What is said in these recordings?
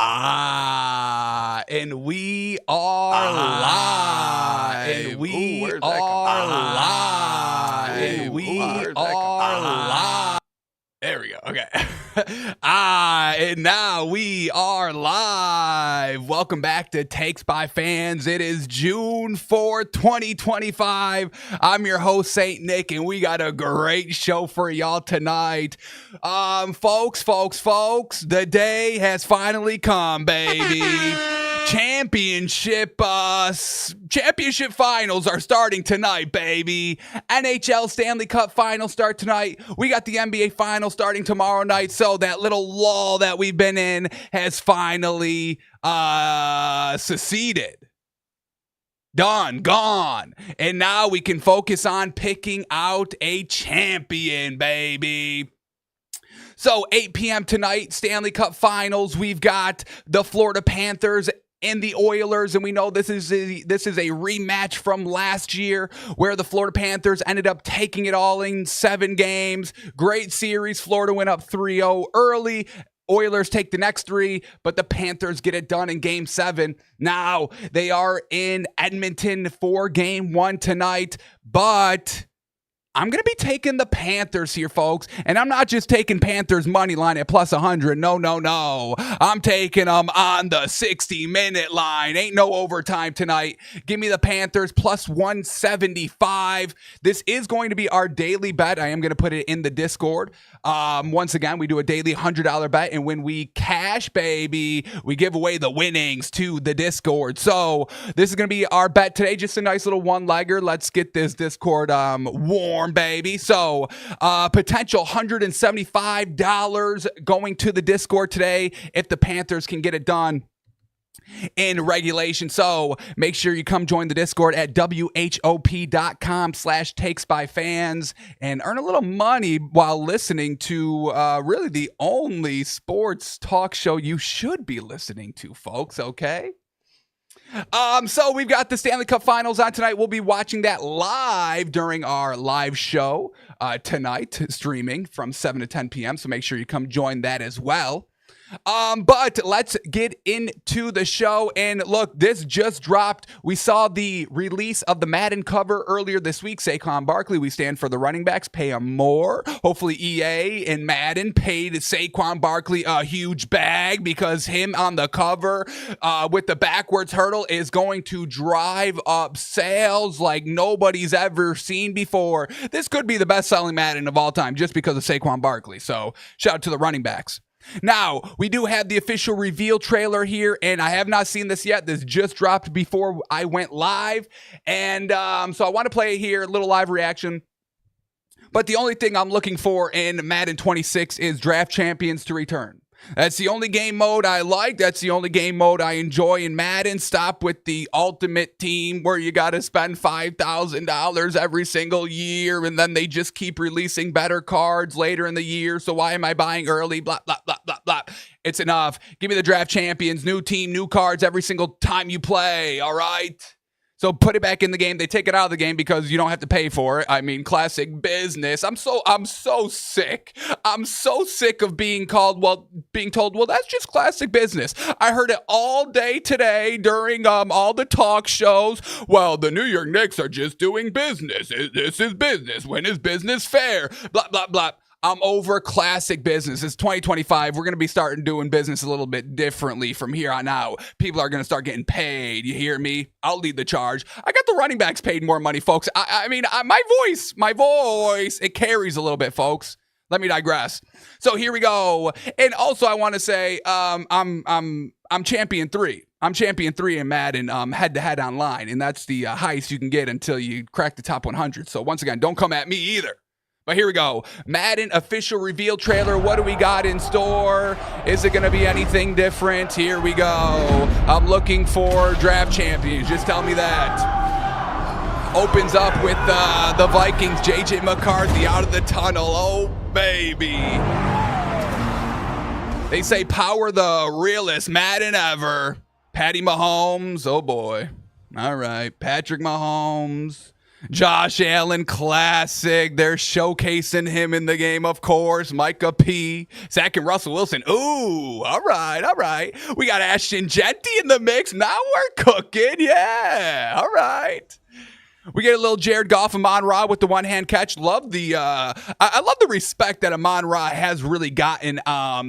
And we are live. And we Where's that are coming? live. And we Where's that are live. There we go. Okay. And now we are live. Welcome back to Takes by Fans. It is June 4th, 2025. I'm your host, Saint Nick, and we got a great show for y'all tonight. Folks, the day has finally come, baby. Championship finals are starting tonight, baby. NHL Stanley Cup finals start tonight. We got the NBA finals starting tomorrow night. So that little lull that we've been in has finally seceded. Done, gone. And now we can focus on picking out a champion, baby. So 8 p.m. tonight, Stanley Cup finals. We've got the Florida Panthers and the Oilers, and we know this is a rematch from last year where the Florida Panthers ended up taking it all in 7 games. Great series. Florida went up 3-0 early. Oilers take the next 3, but the Panthers get it done in Game 7. Now, they are in Edmonton for Game 1 tonight, but I'm going to be taking the Panthers here, folks. And I'm not just taking Panthers money line at plus 100. No. I'm taking them on the 60-minute line. Ain't no overtime tonight. Give me the Panthers plus 175. This is going to be our daily bet. I am going to put it in the Discord. Once again, we do a daily $100 bet. And when we cash, baby, we give away the winnings to the Discord. So this is going to be our bet today. Just a nice little one-legger. Let's get this Discord warm, baby. So potential $175 going to the Discord today if the Panthers can get it done in regulation. So make sure you come join the Discord at whop.com/takesbyfans and earn a little money while listening to really the only sports talk show you should be listening to, folks. Okay. So we've got the Stanley Cup Finals on tonight. We'll be watching that live during our live show tonight, streaming from 7 to 10 p.m. So make sure you come join that as well. But let's get into the show. And look, this just dropped. We saw the release of the Madden cover earlier this week. Saquon Barkley, we stand for the running backs, pay him more. Hopefully EA and Madden paid Saquon Barkley a huge bag because him on the cover with the backwards hurdle is going to drive up sales like nobody's ever seen before. This could be the best-selling Madden of all time just because of Saquon Barkley. So shout out to the running backs. Now, we do have the official reveal trailer here, and I have not seen this yet. This just dropped before I went live, and so I want to play here, a little live reaction. But the only thing I'm looking for in Madden 26 is draft champions to return. That's the only game mode I like. That's the only game mode I enjoy in Madden. Stop with the ultimate team where you got to spend $5,000 every single year, and then they just keep releasing better cards later in the year. So why am I buying early? Blah, blah, blah, blah, blah. It's enough. Give me the draft champions, new team, new cards every single time you play, all right? So put it back in the game. They take it out of the game because you don't have to pay for it. I mean, classic business. I'm so sick. I'm so sick of being told, well, that's just classic business. I heard it all day today during all the talk shows. Well, the New York Knicks are just doing business. This is business. When is business fair? Blah, blah, blah. I'm over classic business. It's 2025. We're going to be starting doing business a little bit differently from here on out. People are going to start getting paid. You hear me? I'll lead the charge. I got the running backs paid more money, folks. I mean, my voice, it carries a little bit, folks. Let me digress. So here we go. And also I want to say, I'm champion 3. I'm champion 3 in Madden head-to-head online, and that's the highest you can get until you crack the top 100. So once again, don't come at me either. But here we go. Madden official reveal trailer. What do we got in store? Is it going to be anything different? Here we go. I'm looking for draft champions. Just tell me that. Opens up with the Vikings. J.J. McCarthy out of the tunnel. Oh, baby. They say power the realest Madden ever. Patty Mahomes. Oh, boy. All right. Patrick Mahomes. Josh Allen, classic. They're showcasing him in the game, of course. Micah P. Zach and Russell Wilson. Ooh, all right, all right. We got Ashton Genty in the mix. Now we're cooking. Yeah, all right. We get a little Jared Goff, Amon-Ra with the one-hand catch. Love the I love the respect that Amon-Ra has really gotten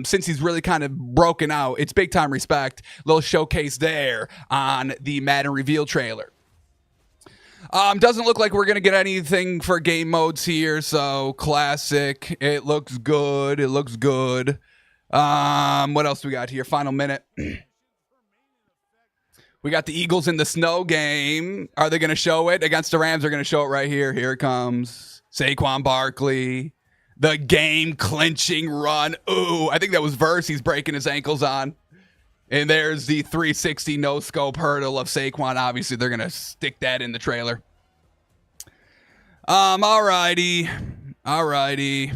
since he's really kind of broken out. It's big time respect. Little showcase there on the Madden reveal trailer. Doesn't look like we're going to get anything for game modes here, so classic. It looks good. It looks good. What else we got here? Final minute. We got the Eagles in the snow game. Are they going to show it? Against the Rams, they're going to show it right here. Here it comes. Saquon Barkley. The game-clinching run. Ooh, I think that was Verse he's breaking his ankles on. And there's the 360 no-scope hurdle of Saquon. Obviously, they're going to stick that in the trailer. Alrighty. All right.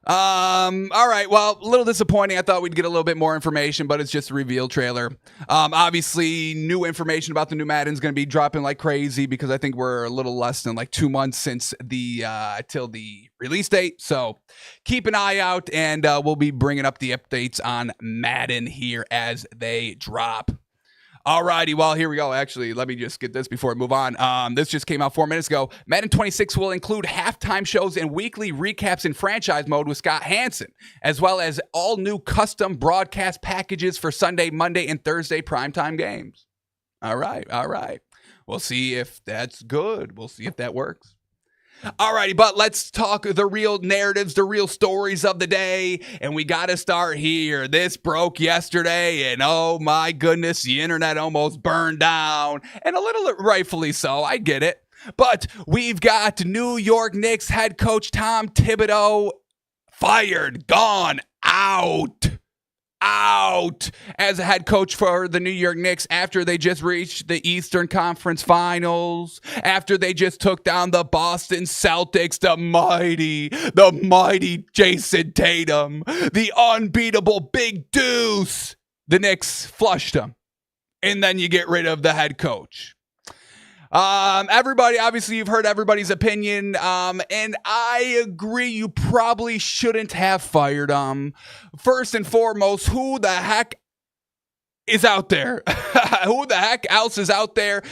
Well, a little disappointing. I thought we'd get a little bit more information, but it's just a reveal trailer. Obviously, new information about the new Madden is going to be dropping like crazy because I think we're a little less than like 2 months since the till the release date. So keep an eye out, and we'll be bringing up the updates on Madden here as they drop. Alrighty, well, here we go. Actually, let me just get this before I move on. This just came out 4 minutes ago. Madden 26 will include halftime shows and weekly recaps in franchise mode with Scott Hansen, as well as all new custom broadcast packages for Sunday, Monday, and Thursday primetime games. All right. We'll see if that's good. We'll see if that works. Alrighty, but let's talk the real narratives, the real stories of the day, and we got to start here. This broke yesterday, and oh my goodness, the internet almost burned down, and a little rightfully so, I get it. But we've got New York Knicks head coach Tom Thibodeau fired, gone, out as a head coach for the New York Knicks after they just reached the Eastern Conference Finals, after they just took down the Boston Celtics, the mighty Jason Tatum, the unbeatable Big Deuce. The Knicks flushed him, and then you get rid of the head coach. Everybody, obviously you've heard everybody's opinion, and I agree you probably shouldn't have fired him. First and foremost, who the heck is out there? Who the heck else is out there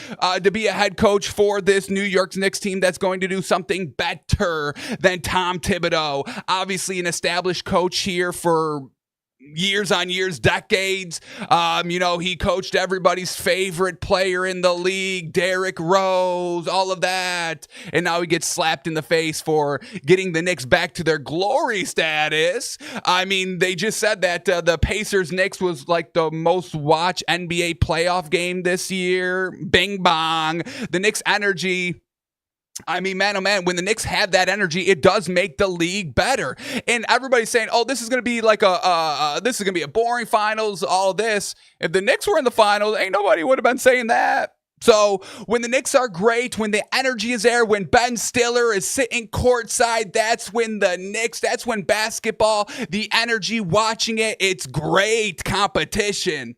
to be a head coach for this New York Knicks team that's going to do something better than Tom Thibodeau? Obviously an established coach here for years on years, decades. He coached everybody's favorite player in the league, Derrick Rose, all of that. And now he gets slapped in the face for getting the Knicks back to their glory status. I mean, they just said that the Pacers-Knicks was like the most watched NBA playoff game this year. Bing bong. The Knicks energy, I mean, man, oh man, when the Knicks have that energy, it does make the league better. And everybody's saying, oh, this is going to be like this is going to be a boring finals, all this. If the Knicks were in the finals, ain't nobody would have been saying that. So when the Knicks are great, when the energy is there, when Ben Stiller is sitting courtside, that's when basketball, the energy, watching it, it's great competition.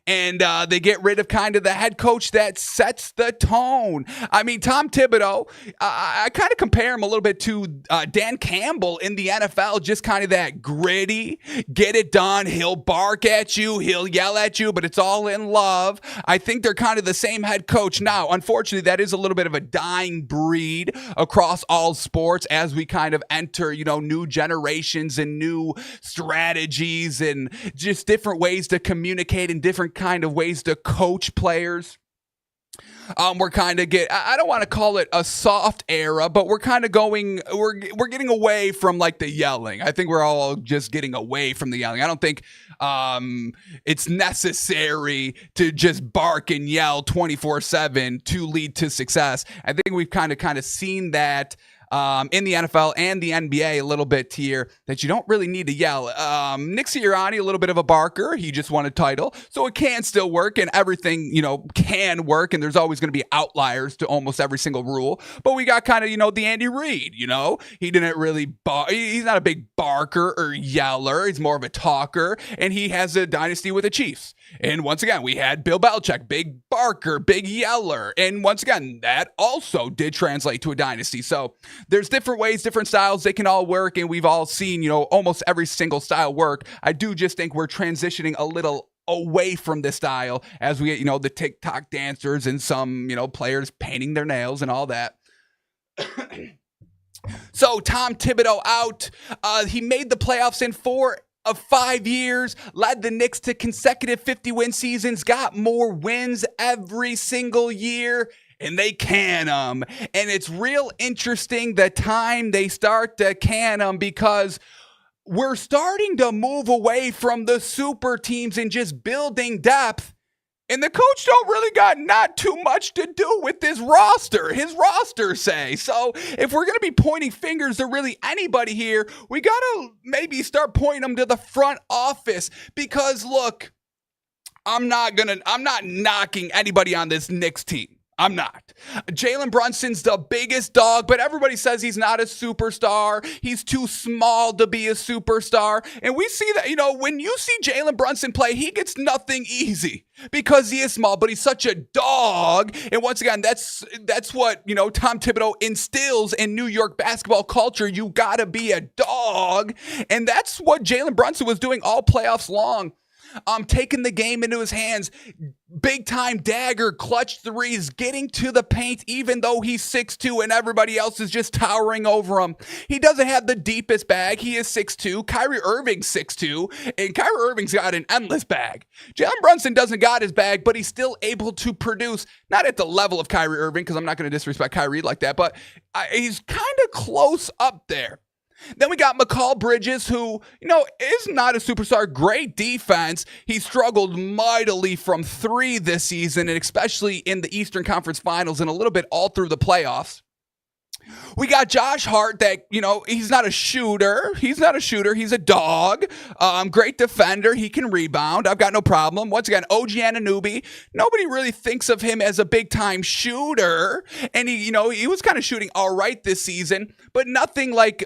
And they get rid of kind of the head coach that sets the tone. I mean, Tom Thibodeau, I kind of compare him a little bit to Dan Campbell in the NFL, just kind of that gritty, get it done. He'll bark at you, he'll yell at you, but it's all in love. I think they're kind of the same head coach. Now, unfortunately, that is a little bit of a dying breed across all sports as we kind of enter, new generations and new strategies and just different ways to communicate and different kind of ways to coach players. We're kind of I don't want to call it a soft era, but we're kind of we're getting away from like the yelling. I think we're all just getting away from the yelling. I don't think it's necessary to just bark and yell 24/7 to lead to success. I think we've kind of seen that in the NFL and the NBA a little bit here that you don't really need to yell. Nick Sirianni, a little bit of a barker. He just won a title, so it can still work, and everything, can work, and there's always going to be outliers to almost every single rule. But we got kind of, the Andy Reid, he didn't really, he's not a big barker or yeller. He's more of a talker, and he has a dynasty with the Chiefs. And once again, we had Bill Belichick, big barker, big yeller. And once again, that also did translate to a dynasty. So there's different ways, different styles. They can all work. And we've all seen, almost every single style work. I do just think we're transitioning a little away from this style as we get, the TikTok dancers and some, players painting their nails and all that. So Tom Thibodeau out. He made the playoffs in 4 of 5 years, led the Knicks to consecutive 50-win seasons, got more wins every single year, and they can them. And it's real interesting the time they start to can them, because we're starting to move away from the super teams and just building depth. And the coach don't really got not too much to do with his roster say. So if we're going to be pointing fingers to really anybody here, we got to maybe start pointing them to the front office, because look, I'm not knocking anybody on this Knicks team. I'm not. Jalen Brunson's the biggest dog, but everybody says he's not a superstar. He's too small to be a superstar. And we see that, when you see Jalen Brunson play, he gets nothing easy because he is small, but he's such a dog. And once again, that's what, Tom Thibodeau instills in New York basketball culture. You got to be a dog. And that's what Jalen Brunson was doing all playoffs long. Taking the game into his hands, big time dagger, clutch threes, getting to the paint, even though he's 6'2" and everybody else is just towering over him. He doesn't have the deepest bag. He is 6'2". Kyrie Irving's 6'2", and Kyrie Irving's got an endless bag. Jalen Brunson doesn't got his bag, but he's still able to produce, not at the level of Kyrie Irving, because I'm not going to disrespect Kyrie like that, but he's kind of close up there. Then we got McCall Bridges, who, is not a superstar. Great defense. He struggled mightily from 3 this season, and especially in the Eastern Conference Finals and a little bit all through the playoffs. We got Josh Hart that, he's not a shooter. He's a dog. Great defender. He can rebound. I've got no problem. Once again, OG Anunoby. Nobody really thinks of him as a big-time shooter. And he was kind of shooting all right this season, but nothing like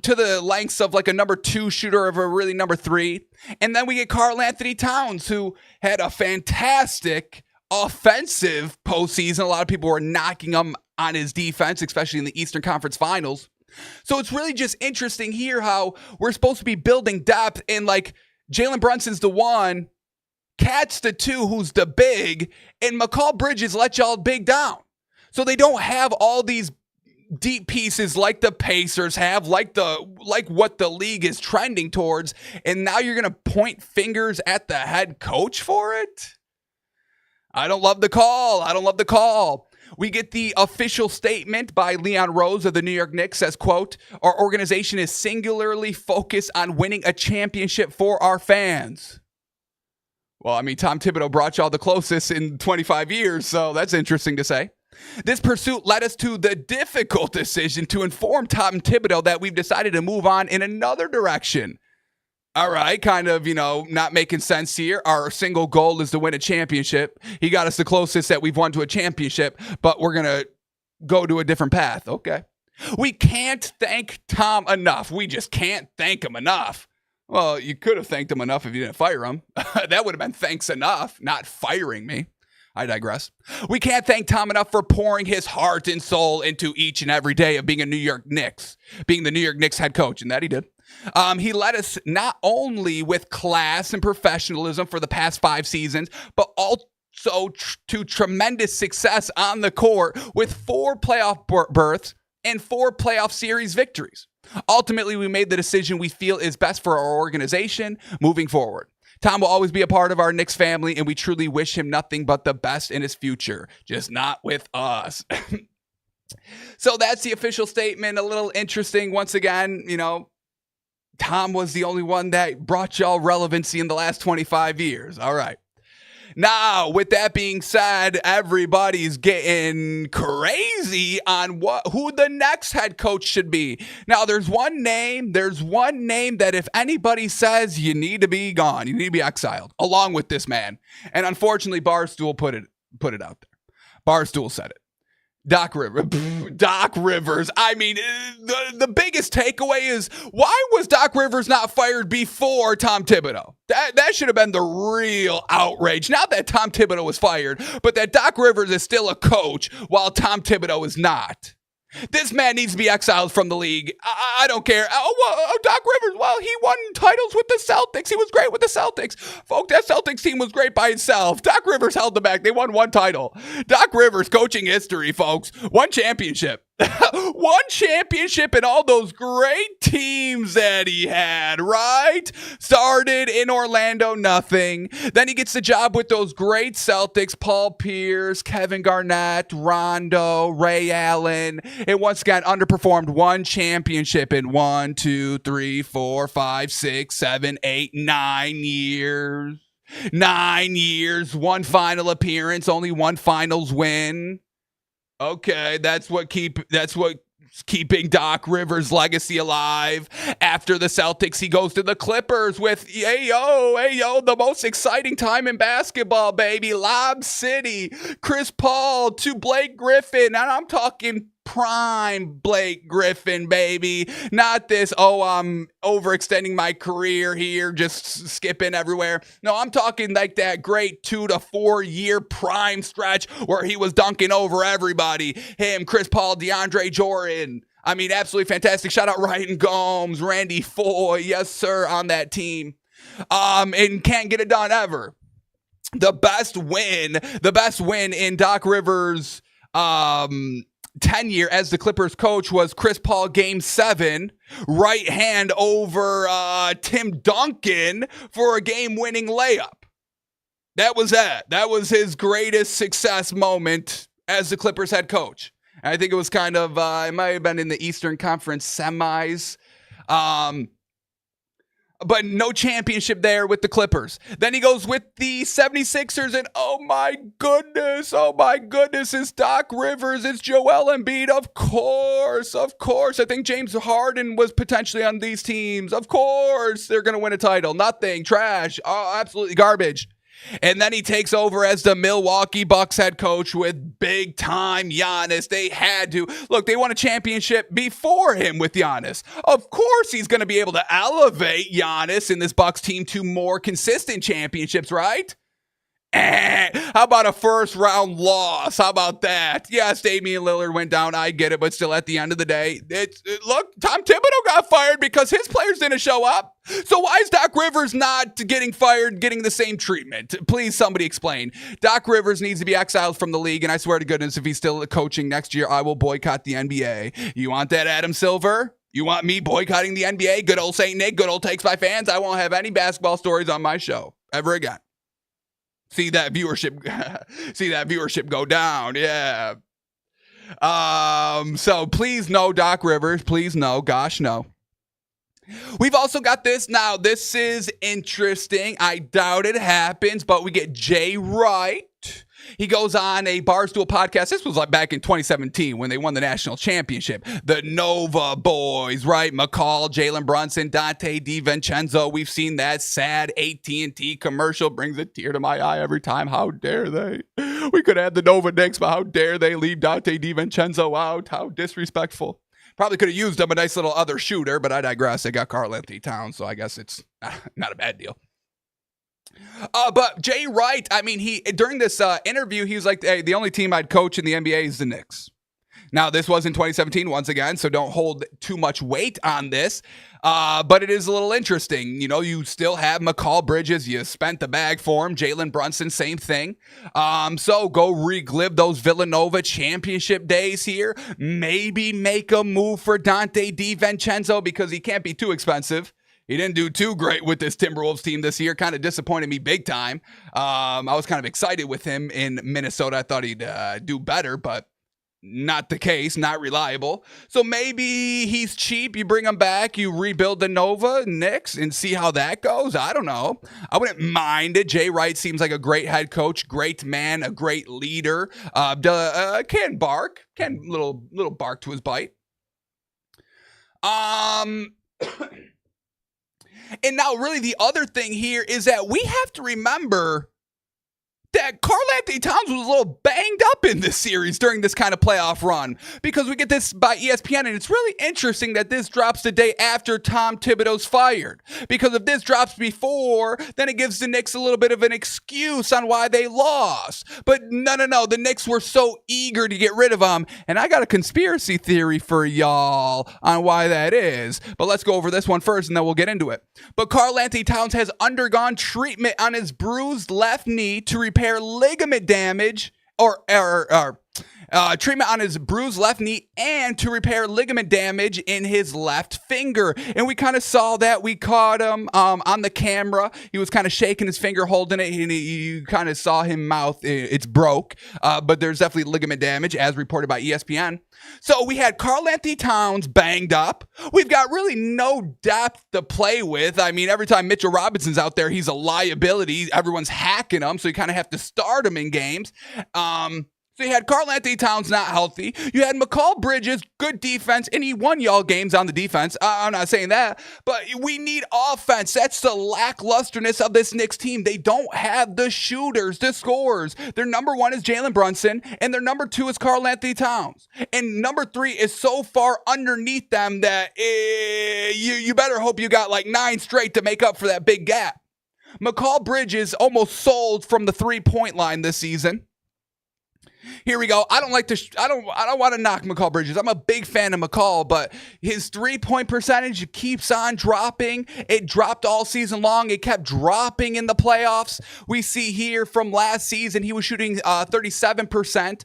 to the lengths of like a number 2 shooter of a really number 3. And then we get Karl Anthony Towns, who had a fantastic offensive postseason. A lot of people were knocking him on his defense, especially in the Eastern Conference Finals. So it's really just interesting here how we're supposed to be building depth, and like Jalen Brunson's the 1, Cat's the 2, who's the big, and McCall Bridges let y'all big down. So they don't have all these deep pieces like the Pacers have, like what the league is trending towards, and now you're going to point fingers at the head coach for it? I don't love the call. We get the official statement by Leon Rose of the New York Knicks, says, quote, "Our organization is singularly focused on winning a championship for our fans." Well, Tom Thibodeau brought y'all the closest in 25 years, so that's interesting to say. This pursuit led us to the difficult decision to inform Tom Thibodeau that we've decided to move on in another direction. All right, kind of, not making sense here. Our single goal is to win a championship. He got us the closest that we've won to a championship, but we're going to go to a different path. Okay. We can't thank Tom enough. We just can't thank him enough. Well, you could have thanked him enough if you didn't fire him. That would have been thanks enough, not firing me. I digress. We can't thank Tom enough for pouring his heart and soul into each and every day of being a New York Knicks, being the New York Knicks head coach, and that he did. He led us not only with class and professionalism for the past 5 seasons, but also to tremendous success on the court with 4 playoff berths and 4 playoff series victories. Ultimately, we made the decision we feel is best for our organization moving forward. Tom will always be a part of our Knicks family, and we truly wish him nothing but the best in his future, just not with us. So that's the official statement. A little interesting. Once again, Tom was the only one that brought y'all relevancy in the last 25 years. All right. Now, with that being said, everybody's getting crazy on who the next head coach should be. Now, there's one name that if anybody says you need to be gone, you need to be exiled, along with this man. And unfortunately, Barstool put it out there. Barstool said it. Doc Rivers. I mean, the biggest takeaway is, why was Doc Rivers not fired before Tom Thibodeau? That should have been the real outrage. Not that Tom Thibodeau was fired, but that Doc Rivers is still a coach while Tom Thibodeau is not. This man needs to be exiled from the league. I don't care. Doc Rivers, well, he won titles with the Celtics. He was great with the Celtics. Folks, that Celtics team was great by itself. Doc Rivers held them back. They won one title. Doc Rivers, coaching history, folks. One championship. One championship in all those great teams that he had, right? Started in Orlando, nothing. Then he gets the job with those great Celtics, Paul Pierce, Kevin Garnett, Rondo, Ray Allen. And once again, underperformed. One championship in 1, 2, 3, 4, 5, 6, 7, 8, 9 years. 9 years, one final appearance, only one finals win. Okay, that's what's keeping Doc Rivers' legacy alive. After the Celtics, he goes to the Clippers with, hey yo, the most exciting time in basketball, baby. Lob City, Chris Paul to Blake Griffin, and I'm talking prime Blake Griffin, baby. Not this, I'm overextending my career here, just skipping everywhere. No, I'm talking like that great 2 to 4 year prime stretch where he was dunking over everybody. Him, Chris Paul, DeAndre Jordan. I mean, absolutely fantastic. Shout out Ryan Gomes, Randy Foye, yes sir, on that team. And can't get it done ever. The best win in Doc Rivers' tenure as the Clippers coach was Chris Paul Game 7, right hand over Tim Duncan for a game-winning layup. That was that. That was his greatest success moment as the Clippers head coach. And I think it was kind of, it might have been in the Eastern Conference semis. But no championship there with the Clippers. Then he goes with the 76ers, and oh my goodness, it's Doc Rivers, it's Joel Embiid, of course. I think James Harden was potentially on these teams. Of course, they're going to win a title. Nothing, trash, absolutely garbage. And then he takes over as the Milwaukee Bucks head coach with big-time Giannis. They had to. Look, they won a championship before him with Giannis. Of course he's going to be able to elevate Giannis and this Bucks team to more consistent championships, right? How about a first-round loss? How about that? Yes, Damian Lillard went down. I get it, but still at the end of the day, look, Tom Thibodeau got fired because his players didn't show up. So why is Doc Rivers not getting fired, getting the same treatment? Please, somebody explain. Doc Rivers needs to be exiled from the league, and I swear to goodness, if he's still coaching next year, I will boycott the NBA. You want that, Adam Silver? You want me boycotting the NBA? Good old St. Nick, good old takes by fans. I won't have any basketball stories on my show ever again. See that viewership go down. Yeah. So please no, Doc Rivers. Please no. Gosh, no. We've also got this. Now, this is interesting. I doubt it happens, but we get Jay Wright. He goes on a Barstool podcast. This was like back in 2017 when they won the national championship. The Nova boys, right? McCall, Jalen Brunson, Dante DiVincenzo. We've seen that sad AT&T commercial. Brings a tear to my eye every time. How dare they? We could have the Nova Knicks, but how dare they leave Dante DiVincenzo out? How disrespectful. Probably could have used him a nice little other shooter, but I digress. They got Karl-Anthony Towns, so I guess it's not a bad deal. But Jay Wright, I mean, during this interview, he was like, hey, the only team I'd coach in the NBA is the Knicks. Now, this was in 2017 once again, so don't hold too much weight on this. But it is a little interesting. You know, you still have McCall Bridges. You spent the bag for him. Jalen Brunson, same thing. So go relive those Villanova championship days here. Maybe make a move for Dante DiVincenzo because he can't be too expensive. He didn't do too great with this Timberwolves team this year. Kind of disappointed me big time. I was kind of excited with him in Minnesota. I thought he'd do better, but not the case, not reliable. So maybe he's cheap. You bring him back, you rebuild the Nova Knicks and see how that goes. I don't know. I wouldn't mind it. Jay Wright seems like a great head coach, great man, a great leader. Can bark, can little bark to his bite. And now really the other thing here is that we have to remember that Karl-Anthony Towns was a little banged up in this series during this kind of playoff run, because we get this by ESPN, and it's really interesting that this drops the day after Tom Thibodeau's fired, because if this drops before, then it gives the Knicks a little bit of an excuse on why they lost. But no, the Knicks were so eager to get rid of him, and I got a conspiracy theory for y'all on why that is, but let's go over this one first and then we'll get into it. But Karl-Anthony Towns has undergone treatment on his bruised left knee to repair ligament damage, or treatment on his bruised left knee and to repair ligament damage in his left finger. And we kind of saw that. We caught him on the camera. He was kind of shaking his finger, holding it, and you kind of saw him mouth. It's broke, but there's definitely ligament damage as reported by ESPN. So we had Karl-Anthony Towns banged up. We've got really no depth to play with. I mean, every time Mitchell Robinson's out there, he's a liability. Everyone's hacking him, so you kind of have to start him in games. So you had Karl-Anthony Towns not healthy. You had McCall Bridges, good defense, and he won y'all games on the defense. I'm not saying that, but we need offense. That's the lacklusterness of this Knicks team. They don't have the shooters, the scorers. Their number one is Jalen Brunson, and their number two is Karl-Anthony Towns. And number three is so far underneath them that you better hope you got like 9 straight to make up for that big gap. McCall Bridges almost sold from the 3-point line this season. Here we go. I don't want to knock McCall Bridges. I'm a big fan of McCall, but his 3-point percentage keeps on dropping. It dropped all season long. It kept dropping in the playoffs. We see here from last season, he was shooting 37%,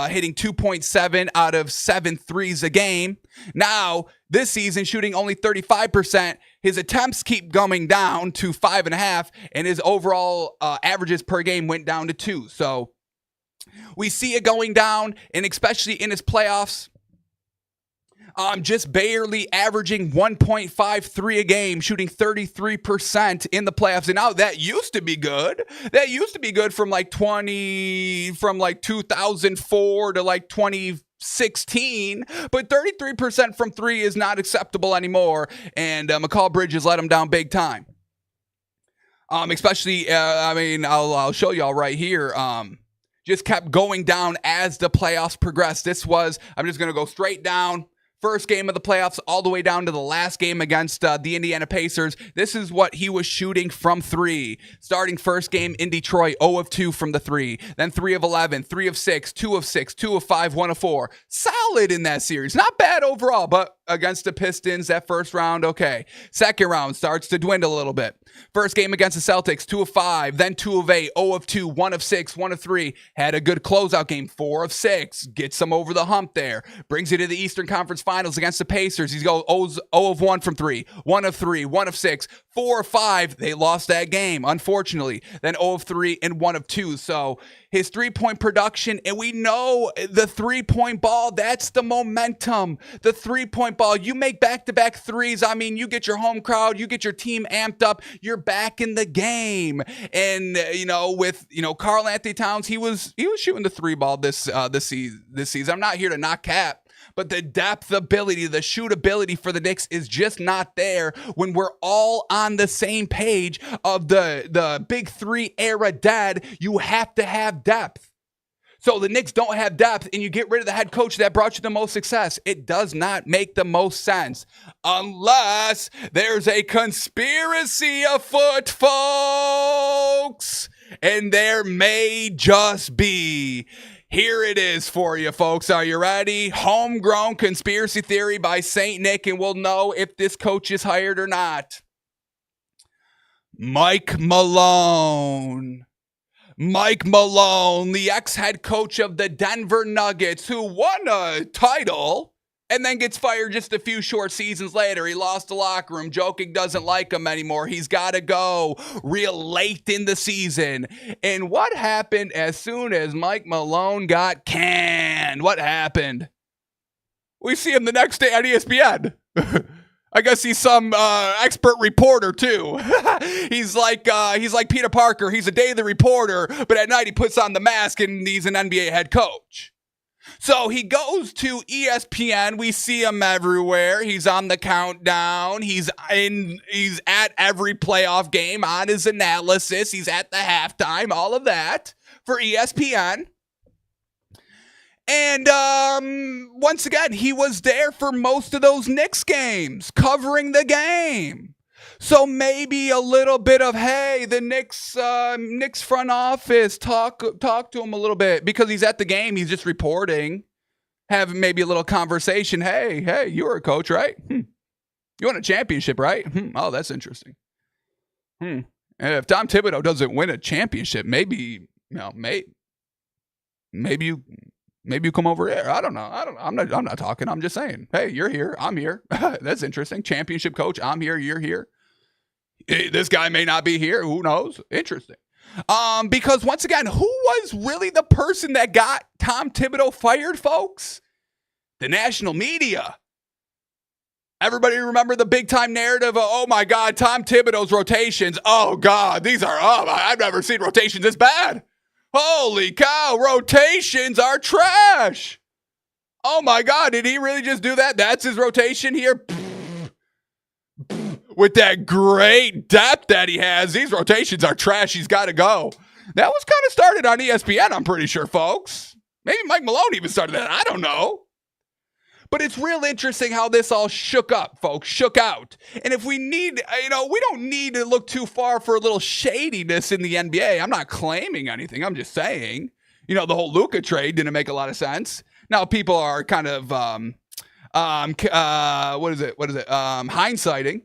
hitting 2.7 out of 7 threes a game. Now, this season, shooting only 35%. His attempts keep going down to 5.5, and his overall averages per game went down to 2. So we see it going down, and especially in his playoffs, just barely averaging 1.53 a game, shooting 33% in the playoffs. And now that used to be good. That used to be good from like 2004 to like 2016, but 33% from 3 is not acceptable anymore. And McCall Bridges let him down big time. Especially, I'll show y'all right here. Just kept going down as the playoffs progressed. I'm just going to go straight down. First game of the playoffs all the way down to the last game against the Indiana Pacers. This is what he was shooting from 3. Starting first game in Detroit, 0 of 2 from the 3. Then 3 of 11, 3 of 6, 2 of 6, 2 of 5, 1 of 4. Solid in that series. Not bad overall, but against the Pistons, that first round, okay. Second round starts to dwindle a little bit. First game against the Celtics, 2 of 5, then 2 of 8, 0 of 2, 1 of 6, 1 of 3. Had a good closeout game, 4 of 6. Gets them over the hump there. Brings you to the Eastern Conference Finals against the Pacers. He's go 0 of 1 from 3, 1 of 3, 1 of 6, 4 of 5. They lost that game, unfortunately. Then 0 of 3 and 1 of 2. So his 3-point production, and we know the 3-point ball, that's the momentum. The 3-point ball, you make back-to-back threes. I mean, you get your home crowd, you get your team amped up, you're back in the game. And, with Karl-Anthony Towns, he was shooting the 3 ball this season. I'm not here to knock Cap, but the depth ability, the shootability for the Knicks is just not there when we're all on the same page of the big 3 era dead. You have to have depth. So the Knicks don't have depth, and you get rid of the head coach that brought you the most success. It does not make the most sense unless there's a conspiracy afoot, folks. And there may just be. Here it is for you, folks. Are you ready? Homegrown conspiracy theory by St. Nick, and we'll know if this coach is hired or not. Mike Malone. Mike Malone, the ex-head coach of the Denver Nuggets, who won a title and then gets fired just a few short seasons later. He lost the locker room. Jokic doesn't like him anymore. He's got to go real late in the season. And what happened as soon as Mike Malone got canned? What happened? We see him the next day on ESPN. I guess he's some expert reporter too. He's like Peter Parker. He's a daily reporter, but at night he puts on the mask and he's an NBA head coach. So he goes to ESPN. We see him everywhere. He's on the countdown. He's at every playoff game on his analysis. He's at the halftime, all of that for ESPN. And once again, he was there for most of those Knicks games, covering the game. So maybe a little bit of, hey, the Knicks front office, talk to him a little bit, because he's at the game. He's just reporting, have maybe a little conversation. Hey, you were a coach, right? You won a championship, right? Oh, that's interesting. And if Tom Thibodeau doesn't win a championship, maybe you come over here. I don't know. I'm not talking. I'm just saying. Hey, you're here. I'm here. That's interesting. Championship coach. I'm here. You're here. This guy may not be here. Who knows? Interesting. Because once again, who was really the person that got Tom Thibodeau fired, folks? The national media. Everybody remember the big time narrative of, oh my God, Tom Thibodeau's rotations. Oh God, I've never seen rotations this bad. Holy cow, rotations are trash. Oh my God, did he really just do that? That's his rotation here? With that great depth that he has, these rotations are trash. He's got to go. That was kind of started on ESPN, I'm pretty sure, folks. Maybe Mike Malone even started that. I don't know. But it's real interesting how this all shook up, folks, shook out. And if we need, we don't need to look too far for a little shadiness in the NBA. I'm not claiming anything. I'm just saying, the whole Luka trade didn't make a lot of sense. Now people are kind of, hindsighting.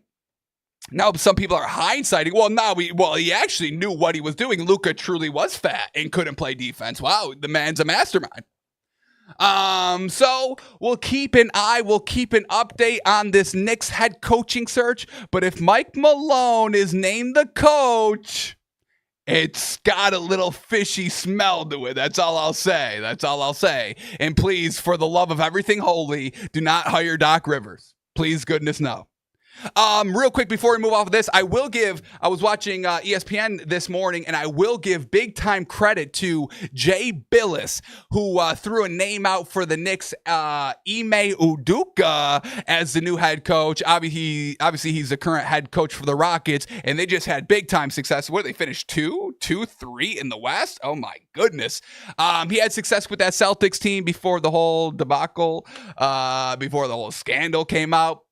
Now some people are hindsighting. He actually knew what he was doing. Luka truly was fat and couldn't play defense. Wow, the man's a mastermind. So we'll keep an update on this Knicks head coaching search. But if Mike Malone is named the coach, it's got a little fishy smell to it. That's all I'll say. And please, for the love of everything holy, do not hire Doc Rivers. Please, goodness, no. Real quick before we move off of this, I was watching ESPN this morning, and I will give big time credit to Jay Billis, who threw a name out for the Knicks, Ime Udoka, as the new head coach. Obviously he's the current head coach for the Rockets, and they just had big time success. What did they finish? 2-3 in the West? Oh my goodness. He had success with that Celtics team before the whole debacle, before the whole scandal came out.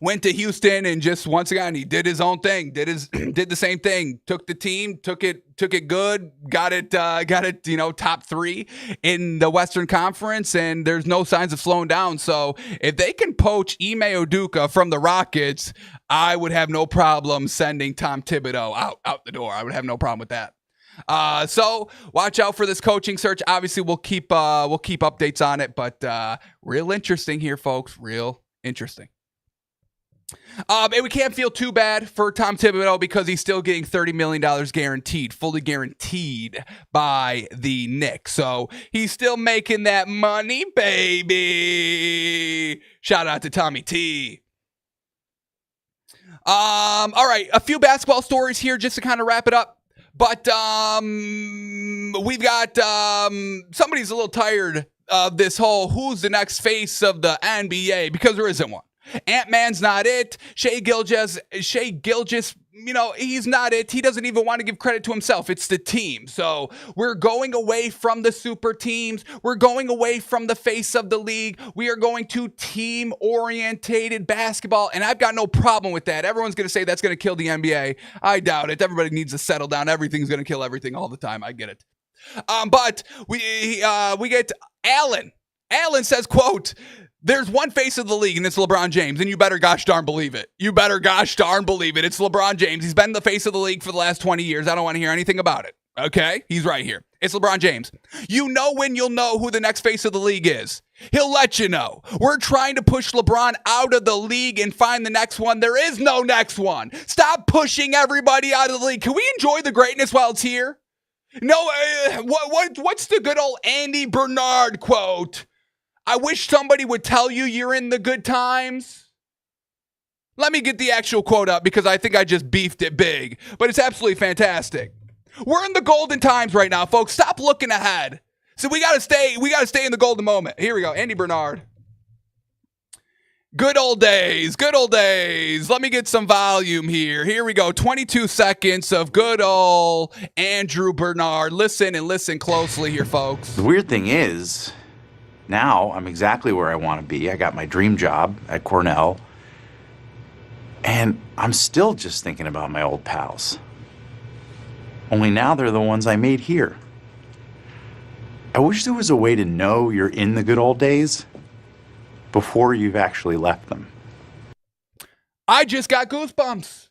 Went to Houston and just once again he did his own thing. Did the same thing. Took the team, took it good, got it top 3 in the Western Conference, and there's no signs of slowing down. So if they can poach Ime Udoka from the Rockets, I would have no problem sending Tom Thibodeau out the door. I would have no problem with that. So watch out for this coaching search. Obviously we'll keep updates on it, but real interesting here, folks. Real interesting. And we can't feel too bad for Tom Thibodeau because he's still getting $30 million guaranteed, fully guaranteed by the Knicks. So he's still making that money, baby. Shout out to Tommy T. All right, a few basketball stories here just to kind of wrap it up. But we've got somebody's a little tired of this whole who's the next face of the NBA, because there isn't one. Ant-Man's not it. Shai Gilgeous, he's not it. He doesn't even want to give credit to himself. It's the team. So we're going away from the super teams. We're going away from the face of the league. We are going to team-orientated basketball, and I've got no problem with that. Everyone's going to say that's going to kill the NBA. I doubt it. Everybody needs to settle down. Everything's going to kill everything all the time. I get it. But we get Allen. Allen says, quote, "There's one face of the league, and it's LeBron James, and you better gosh darn believe it. You better gosh darn believe it. It's LeBron James. He's been the face of the league for the last 20 years. I don't want to hear anything about it." Okay? He's right here. It's LeBron James. You know when you'll know who the next face of the league is. He'll let you know. We're trying to push LeBron out of the league and find the next one. There is no next one. Stop pushing everybody out of the league. Can we enjoy the greatness while it's here? No, what's the good old Andy Bernard quote? I wish somebody would tell you you're in the good times. Let me get the actual quote up because I think I just beefed it big, but it's absolutely fantastic. We're in the golden times right now, folks. Stop looking ahead. So we gotta stay in the golden moment. Here we go. Andy Bernard. Good old days. Good old days. Let me get some volume here. Here we go. 22 seconds of good old Andrew Bernard. Listen and listen closely here, folks. The weird thing is, now I'm exactly where I want to be. I got my dream job at Cornell. And I'm still just thinking about my old pals. Only now they're the ones I made here. I wish there was a way to know you're in the good old days before you've actually left them. I just got goosebumps.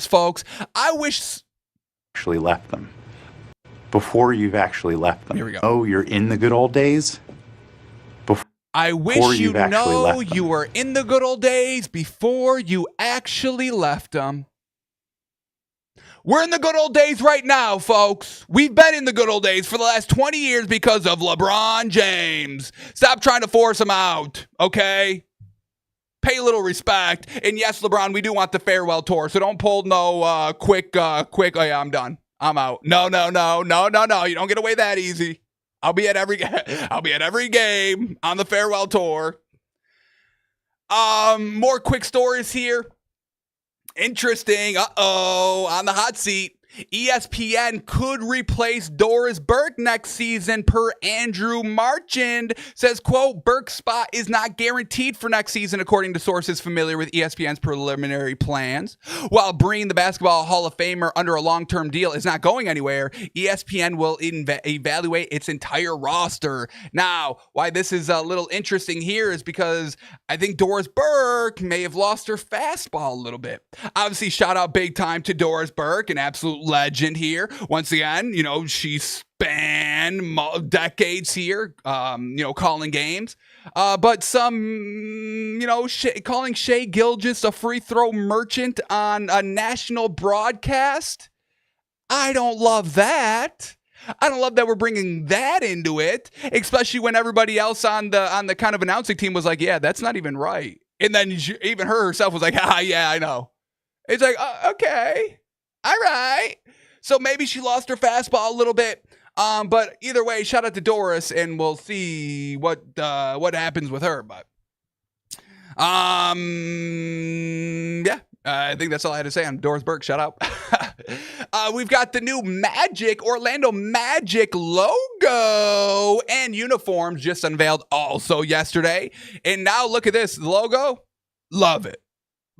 Folks. I wish actually left them. Before you've actually left them. Here we go. Oh, you're in the good old days? I wish you know you were in the good old days before you actually left them. We're in the good old days right now, folks. We've been in the good old days for the last 20 years because of LeBron James. Stop trying to force him out, okay? Pay a little respect. And yes, LeBron, we do want the farewell tour, so don't pull no quick, oh yeah, I'm done. I'm out. No. You don't get away that easy. I'll be at every game on the farewell tour. More quick stories here. Interesting. On the hot seat. ESPN could replace Doris Burke next season per Andrew Marchand. Says, quote, Burke's spot is not guaranteed for next season, according to sources familiar with ESPN's preliminary plans. While bringing the Basketball Hall of Famer under a long-term deal is not going anywhere, ESPN will evaluate its entire roster. Now, why this is a little interesting here is because I think Doris Burke may have lost her fastball a little bit. Obviously, shout out big time to Doris Burke, an absolute legend here. Once again, she spanned decades here, calling games. But some, calling Shai Gilgeous a free throw merchant on a national broadcast. I don't love that. I don't love that we're bringing that into it, especially when everybody else on the kind of announcing team was like, yeah, that's not even right. And then even her herself was like, yeah, I know. It's like, okay. All right. So maybe she lost her fastball a little bit. But either way, shout out to Doris, and we'll see what happens with her. But yeah, I think that's all I had to say on Doris Burke. Shout out. We've got the new Orlando Magic logo and uniforms just unveiled also yesterday. And now look at this, the logo. Love it.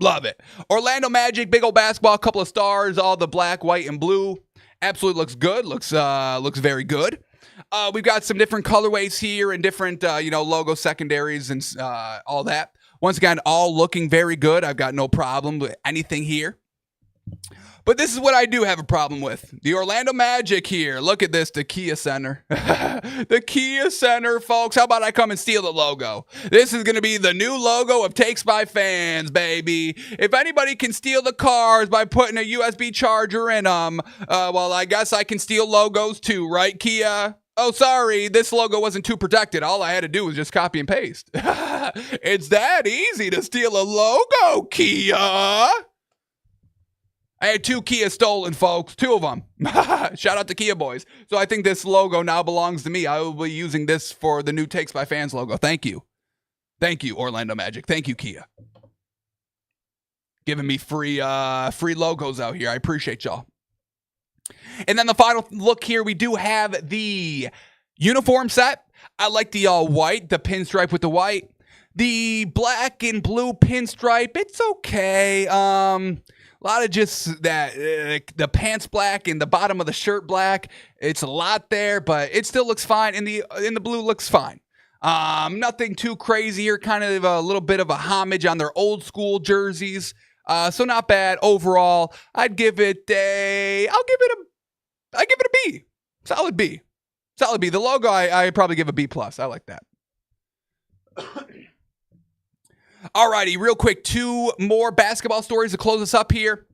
Love it. Orlando Magic, big old basketball, couple of stars, all the black, white, and blue. Absolutely looks good. Looks very good. We've got some different colorways here and different, logo secondaries and all that. Once again, all looking very good. I've got no problem with anything here. But this is what I do have a problem with. The Orlando Magic here. Look at this, the Kia Center. The Kia Center, folks. How about I come and steal the logo? This is going to be the new logo of Takes by Fans, baby. If anybody can steal the cars by putting a USB charger in them, well, I guess I can steal logos too, right, Kia? Oh, sorry, this logo wasn't too protected. All I had to do was just copy and paste. It's that easy to steal a logo, Kia. I had 2 Kia stolen, folks. 2 of them. Shout out to Kia boys. So I think this logo now belongs to me. I will be using this for the new Takes by Fans logo. Thank you. Thank you, Orlando Magic. Thank you, Kia. Giving me free logos out here. I appreciate y'all. And then the final look here, we do have the uniform set. I like the all white, the pinstripe with the white. The black and blue pinstripe, it's okay. A lot of just that, the pants black and the bottom of the shirt black. It's a lot there, but it still looks fine. And the blue looks fine. Nothing too crazy here. Kind of a little bit of a homage on their old school jerseys. So not bad overall. I'll give it a I give it a B. Solid B. Solid B. The logo, I probably give a B+. I like that. Alrighty, real quick, 2 more basketball stories to close us up here.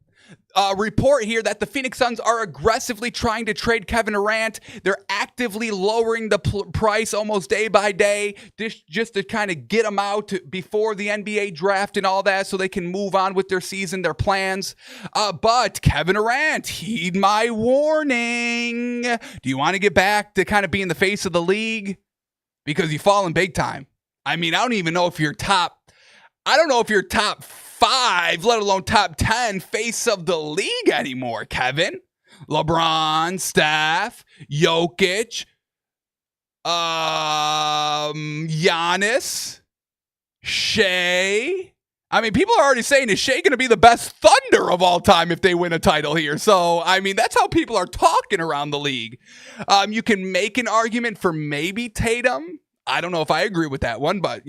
Report here that the Phoenix Suns are aggressively trying to trade Kevin Durant. They're actively lowering the price almost day by day just to kind of get them out before the NBA draft and all that so they can move on with their season, their plans. But Kevin Durant, heed my warning. Do you want to get back to kind of being the face of the league? Because you've fallen big time. I mean, I don't even know if you're top 5, let alone top 10 face of the league anymore, Kevin. LeBron, Steph, Jokic, Giannis, Shea. I mean, people are already saying, is Shea going to be the best Thunder of all time if they win a title here? So, I mean, that's how people are talking around the league. You can make an argument for maybe Tatum. I don't know if I agree with that one, but,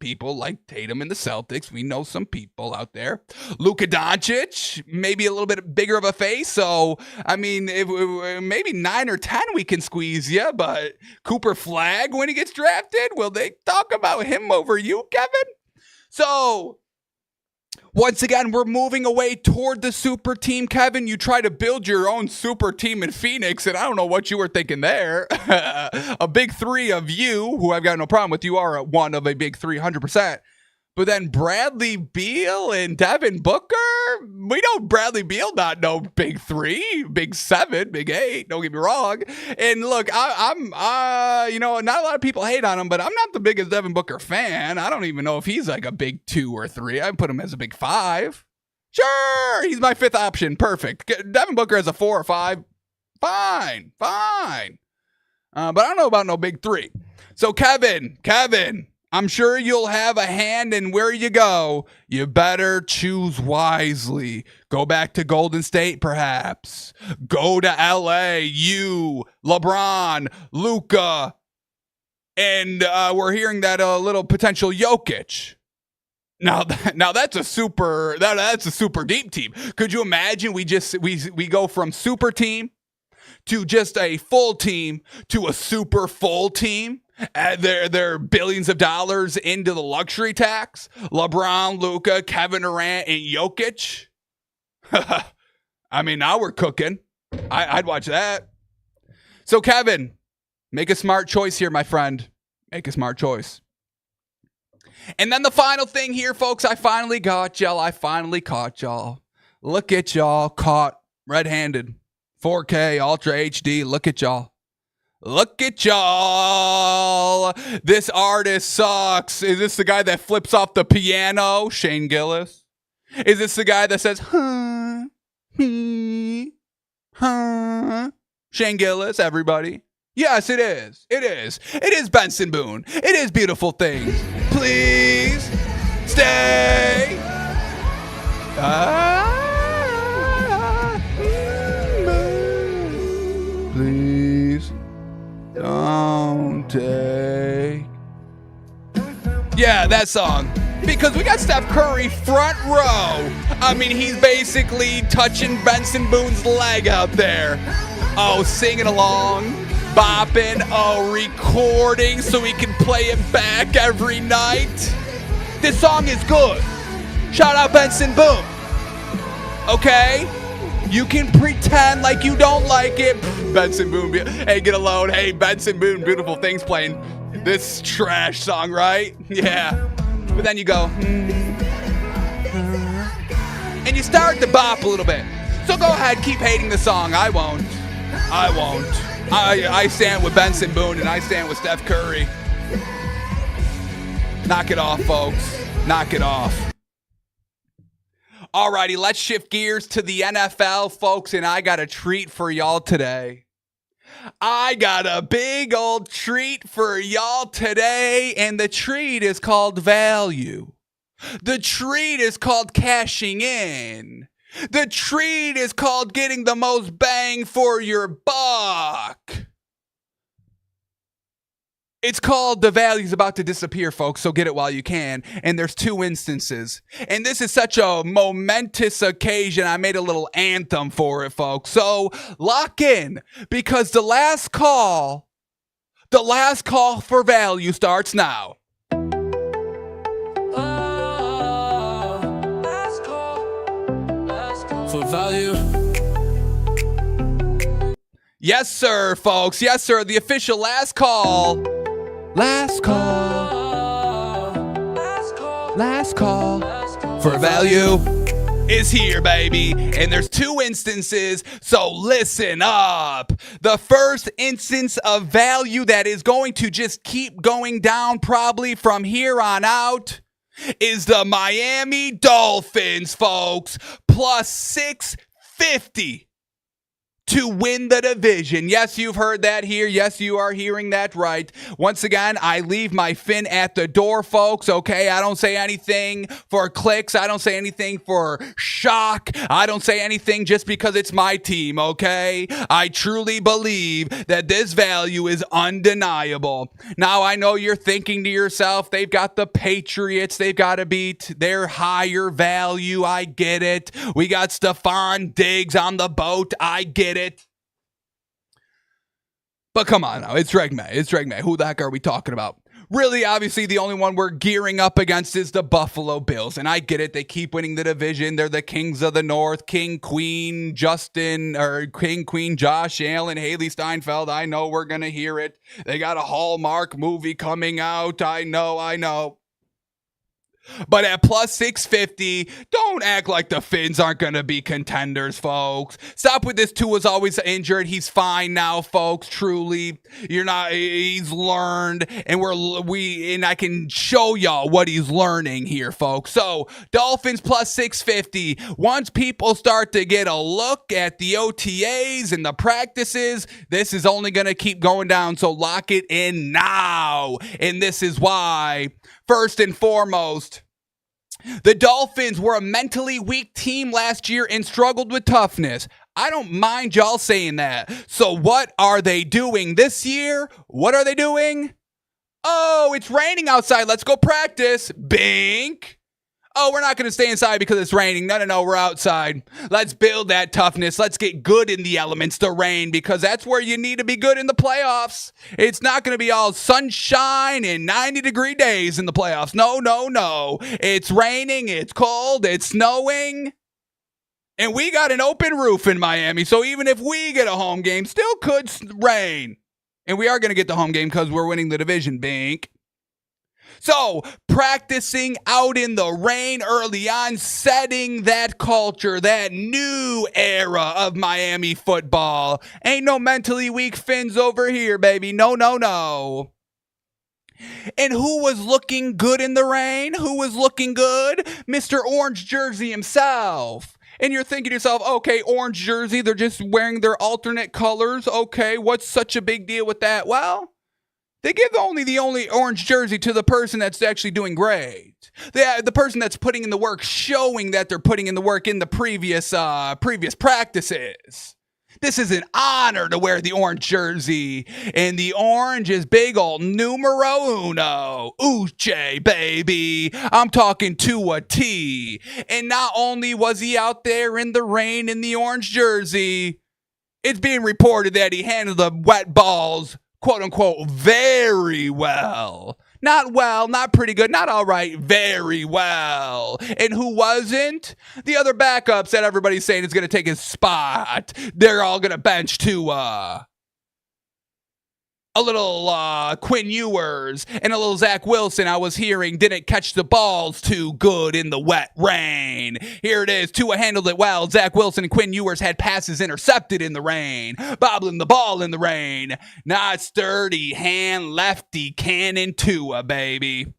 people like Tatum and the Celtics. We know some people out there. Luka Doncic, maybe a little bit bigger of a face. So, I mean, maybe 9 or 10 we can squeeze you. But Cooper Flag, when he gets drafted, will they talk about him over you, Kevin? So, once again, we're moving away toward the super team, Kevin. You try to build your own super team in Phoenix, and I don't know what you were thinking there. A big 3 of you, who I've got no problem with, you are one of a big 3, 100%. But then Bradley Beal and Devin Booker, we know Bradley Beal not no big 3, big 7, big 8. Don't get me wrong. And look, I'm not a lot of people hate on him, but I'm not the biggest Devin Booker fan. I don't even know if he's like a big 2 or 3. I'd put him as a big 5. Sure, he's my 5th option. Perfect. Devin Booker as a 4 or 5. Fine. But I don't know about no big 3. So Kevin. I'm sure you'll have a hand in where you go. You better choose wisely. Go back to Golden State, perhaps. Go to LA. You, LeBron, Luka, and we're hearing that a little potential Jokic. Now that's a super deep team. Could you imagine we go from super team to just a full team to a super full team? They're billions of dollars into the luxury tax. LeBron, Luka, Kevin Durant, and Jokic. I mean, now we're cooking. I'd watch that. So, Kevin, make a smart choice here, my friend. Make a smart choice. And then the final thing here, folks, I finally got y'all. I finally caught y'all. Look at y'all caught red-handed. 4K, Ultra HD. Look at y'all. Look at y'all. This artist sucks. Is this the guy that flips off the piano? Shane Gillis. Is this the guy that says, huh? Shane Gillis, everybody. Yes, it is. It is. It is Benson Boone. It is Beautiful Things. Please stay. Please don't take. Yeah, that song. Because we got Steph Curry front row. I mean, he's basically touching Benson Boone's leg out there. Oh, singing along, bopping, recording so he can play it back every night. This song is good. Shout out Benson Boone. Okay? You can pretend like you don't like it. Benson Boone, hey, get alone. Hey, Benson Boone, Beautiful Things playing this trash song, right? Yeah. But then you go, and you start to bop a little bit. So go ahead, keep hating the song. I won't. I stand with Benson Boone and I stand with Steph Curry. Knock it off, folks. Knock it off. Alrighty, let's shift gears to the NFL, folks, and I got a treat for y'all today. I got a big old treat for y'all today, and the treat is called value. The treat is called cashing in. The treat is called getting the most bang for your buck. It's called The Value's About to Disappear, folks, so get it while you can. And there's 2 instances. And this is such a momentous occasion, I made a little anthem for it, folks. So lock in, because the last call for value starts now. For value. Yes, sir, folks. Yes, sir. The official last call. Last call. Last call for value is here, baby. And there's 2 instances, so listen up. The first instance of value that is going to just keep going down probably from here on out is the Miami Dolphins, folks. Plus 650 to win the division. Yes, you've heard that here. Yes, you are hearing that right. Once again, I leave my fin at the door, folks, okay? I don't say anything for clicks. I don't say anything for shock. I don't say anything just because it's my team, okay? I truly believe that this value is undeniable. Now, I know you're thinking to yourself, they've got the Patriots. They've got to beat their higher value. I get it. We got Stephon Diggs on the boat. I get it. But come on now, it's Dreg May. It's Dreg May. Who the heck are we talking about? Really, obviously, the only one we're gearing up against is the Buffalo Bills. And I get it. They keep winning the division. They're the kings of the North. King, Queen, Josh Allen, Haley Steinfeld. I know we're going to hear it. They got a Hallmark movie coming out. I know. But at plus 650, don't act like the Finns aren't going to be contenders, folks. Stop with this. Tua's always injured. He's fine now, folks. Truly. He's learned, and I can show y'all what he's learning here, folks. So, Dolphins plus 650. Once people start to get a look at the OTAs and the practices, this is only going to keep going down. So, lock it in now. And this is why. First and foremost, the Dolphins were a mentally weak team last year and struggled with toughness. I don't mind y'all saying that. So what are they doing this year? What are they doing? Oh, it's raining outside. Let's go practice. Bink. Oh, we're not going to stay inside because it's raining. No, we're outside. Let's build that toughness. Let's get good in the elements, the rain, because that's where you need to be good in the playoffs. It's not going to be all sunshine and 90-degree days in the playoffs. No. It's raining, it's cold, it's snowing, and we got an open roof in Miami, so even if we get a home game, still could rain. And we are going to get the home game because we're winning the division, Bink. So, practicing out in the rain early on, setting that culture, that new era of Miami football. Ain't no mentally weak Finns over here, baby. No. And who was looking good in the rain? Who was looking good? Mr. Orange Jersey himself. And you're thinking to yourself, okay, orange jersey, they're just wearing their alternate colors. Okay, what's such a big deal with that? Well, they give the only orange jersey to the person that's actually doing great. The person that's putting in the work, showing that they're putting in the work in the previous practices. This is an honor to wear the orange jersey. And the orange is big old numero uno. Uche, baby. I'm talking to a T. And not only was he out there in the rain in the orange jersey, it's being reported that he handled the wet balls, quote unquote, very well. Not well, not pretty good, not all right, very well. And who wasn't? The other backups that everybody's saying is going to take his spot. They're all going to bench to a little Quinn Ewers and a little Zach Wilson, I was hearing, didn't catch the balls too good in the wet rain. Here it is. Tua handled it well. Zach Wilson and Quinn Ewers had passes intercepted in the rain, bobbling the ball in the rain. Not sturdy hand lefty cannon Tua, baby.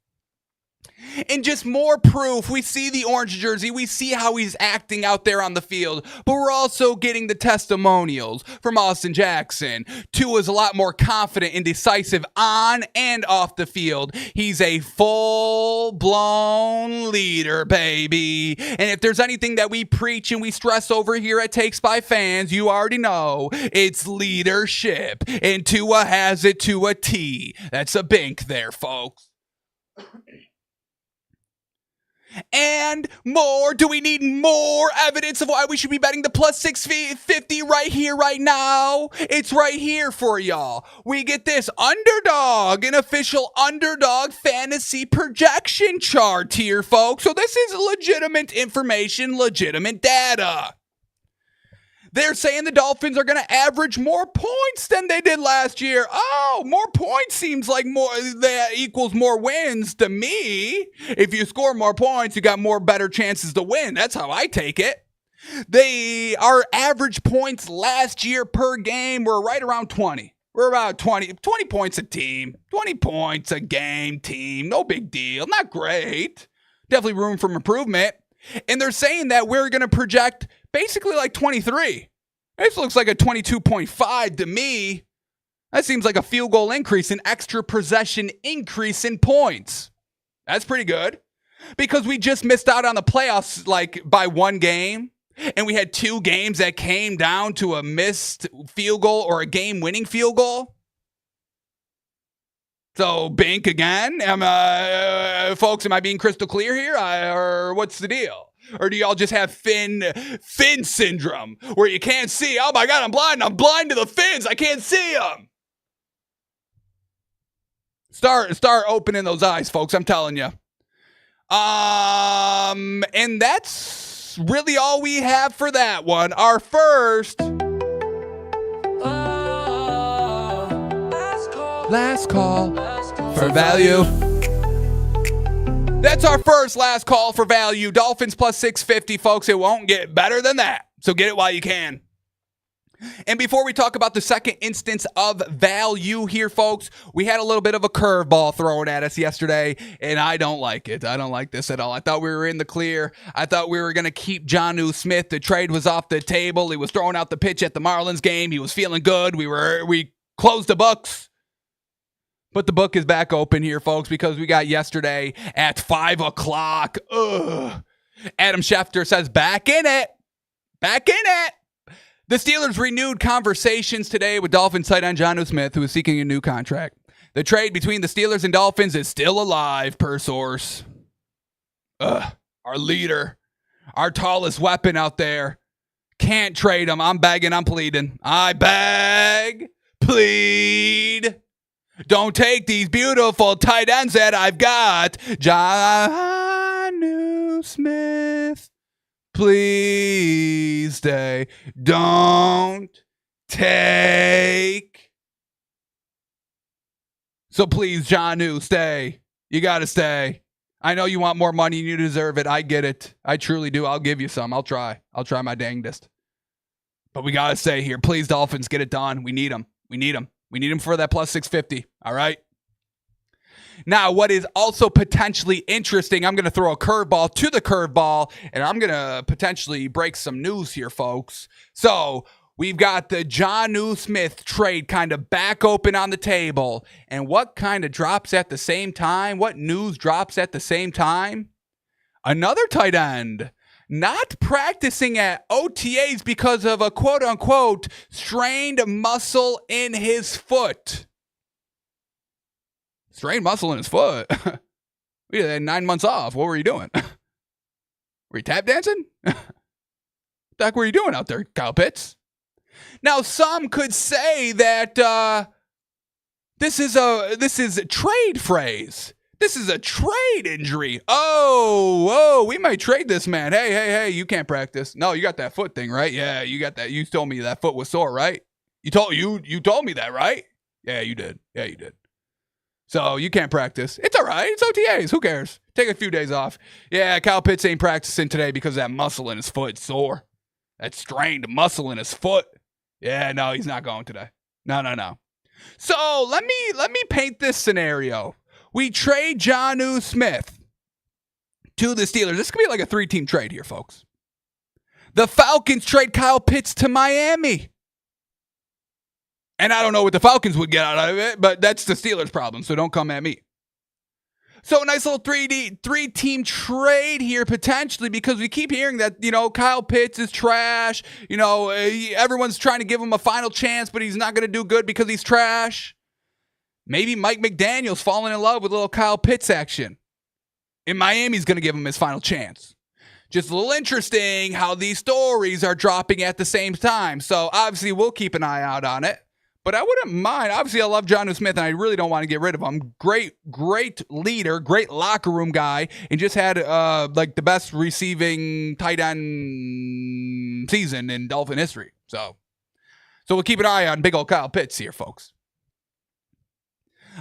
And just more proof. We see the orange jersey. We see how he's acting out there on the field. But we're also getting the testimonials from Austin Jackson. Tua is a lot more confident and decisive on and off the field. He's a full-blown leader, baby. And if there's anything that we preach and we stress over here at Takes by Fans, you already know it's leadership. And Tua has it to a T. That's a bink there, folks. And more. Do we need more evidence of why we should be betting the plus 650 right here, right now? It's right here for y'all. We get this Underdog, an official Underdog fantasy projection chart here, folks. So this is legitimate information, legitimate data. They're saying the Dolphins are going to average more points than they did last year. Oh, more points seems like more that equals more wins to me. If you score more points, you got more better chances to win. That's how I take it. Our average points last year per game were right around 20. We're about 20 points a team, 20 points a game team. No big deal. Not great. Definitely room for improvement. And they're saying that we're going to project basically like 23. This looks like a 22.5 to me. That seems like a field goal increase, an extra possession increase in points. That's pretty good. Because we just missed out on the playoffs like by one game. And we had 2 games that came down to a missed field goal or a game-winning field goal. So, bink again. Folks, am I being crystal clear here? Or what's the deal? Or do y'all just have fin syndrome where you can't see? Oh my God, I'm blind. I'm blind to the fins. I can't see them. Start opening those eyes, folks. I'm telling you. And that's really all we have for that one. Our first last call for value. That's our first last call for value. Dolphins plus 650, folks. It won't get better than that. So get it while you can. And before we talk about the second instance of value here, folks, we had a little bit of a curveball thrown at us yesterday, and I don't like it. I don't like this at all. I thought we were in the clear. I thought we were going to keep Jonnu Smith. The trade was off the table. He was throwing out the pitch at the Marlins game. He was feeling good. We closed the books. But the book is back open here, folks, because we got yesterday at 5 o'clock. Adam Schefter says, back in it. Back in it. The Steelers renewed conversations today with Dolphins tight end Jonnu Smith, who is seeking a new contract. The trade between the Steelers and Dolphins is still alive, per source. Our leader, our tallest weapon out there. Can't trade him. I'm begging, I'm pleading. I beg, plead. Don't take these beautiful tight ends that I've got. Jonnu Smith, please stay. Don't take. So please, Jonnu, stay. You got to stay. I know you want more money. You deserve it. I get it. I truly do. I'll give you some. I'll try. I'll try my dangdest. But we got to stay here. Please, Dolphins, get it done. We need them. We need them. We need him for that plus 650, all right? Now, what is also potentially interesting, I'm going to throw a curveball to the curveball, and I'm going to potentially break some news here, folks. So, we've got the Jonnu Smith trade kind of back open on the table. And what kind of drops at the same time? What news drops at the same time? Another tight end. Not practicing at OTAs because of a quote-unquote strained muscle in his foot. Strained muscle in his foot? We had 9 months off. What were you doing? Were you tap dancing? What the heck were you doing out there, Kyle Pitts? Now, some could say that this is a trade phrase. This is a trade injury. Oh, we might trade this man. Hey, you can't practice. No, you got that foot thing, right? Yeah, you got that. You told me that foot was sore, right? You told me that, right? Yeah, you did. So you can't practice. It's all right. It's OTAs. Who cares? Take a few days off. Yeah, Kyle Pitts ain't practicing today because that muscle in his foot is sore. That strained muscle in his foot. Yeah, no, he's not going today. No. So let me paint this scenario. We trade Jonnu Smith. to the Steelers. This could be like a 3-team trade here, folks. The Falcons trade Kyle Pitts to Miami. And I don't know what the Falcons would get out of it, but that's the Steelers' problem, so don't come at me. So a nice little 3-team trade here potentially, because we keep hearing that, Kyle Pitts is trash. Everyone's trying to give him a final chance, but he's not going to do good because he's trash. Maybe Mike McDaniel's falling in love with a little Kyle Pitts action. And Miami's going to give him his final chance. Just a little interesting how these stories are dropping at the same time. So obviously we'll keep an eye out on it. But I wouldn't mind. Obviously, I love Jonnu Smith, and I really don't want to get rid of him. Great leader, great locker room guy, and just had the best receiving tight end season in Dolphin history. So we'll keep an eye on big old Kyle Pitts here, folks.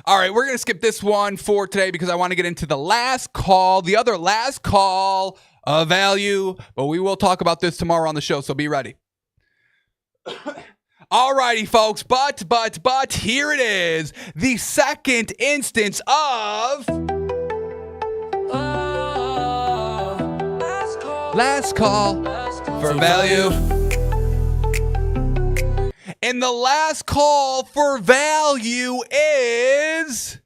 All right, we're going to skip this one for today because I want to get into the last call, the other last call of value, but we will talk about this tomorrow on the show, so be ready. All righty, folks, but here it is, the second instance of last call for value. And the last call for value is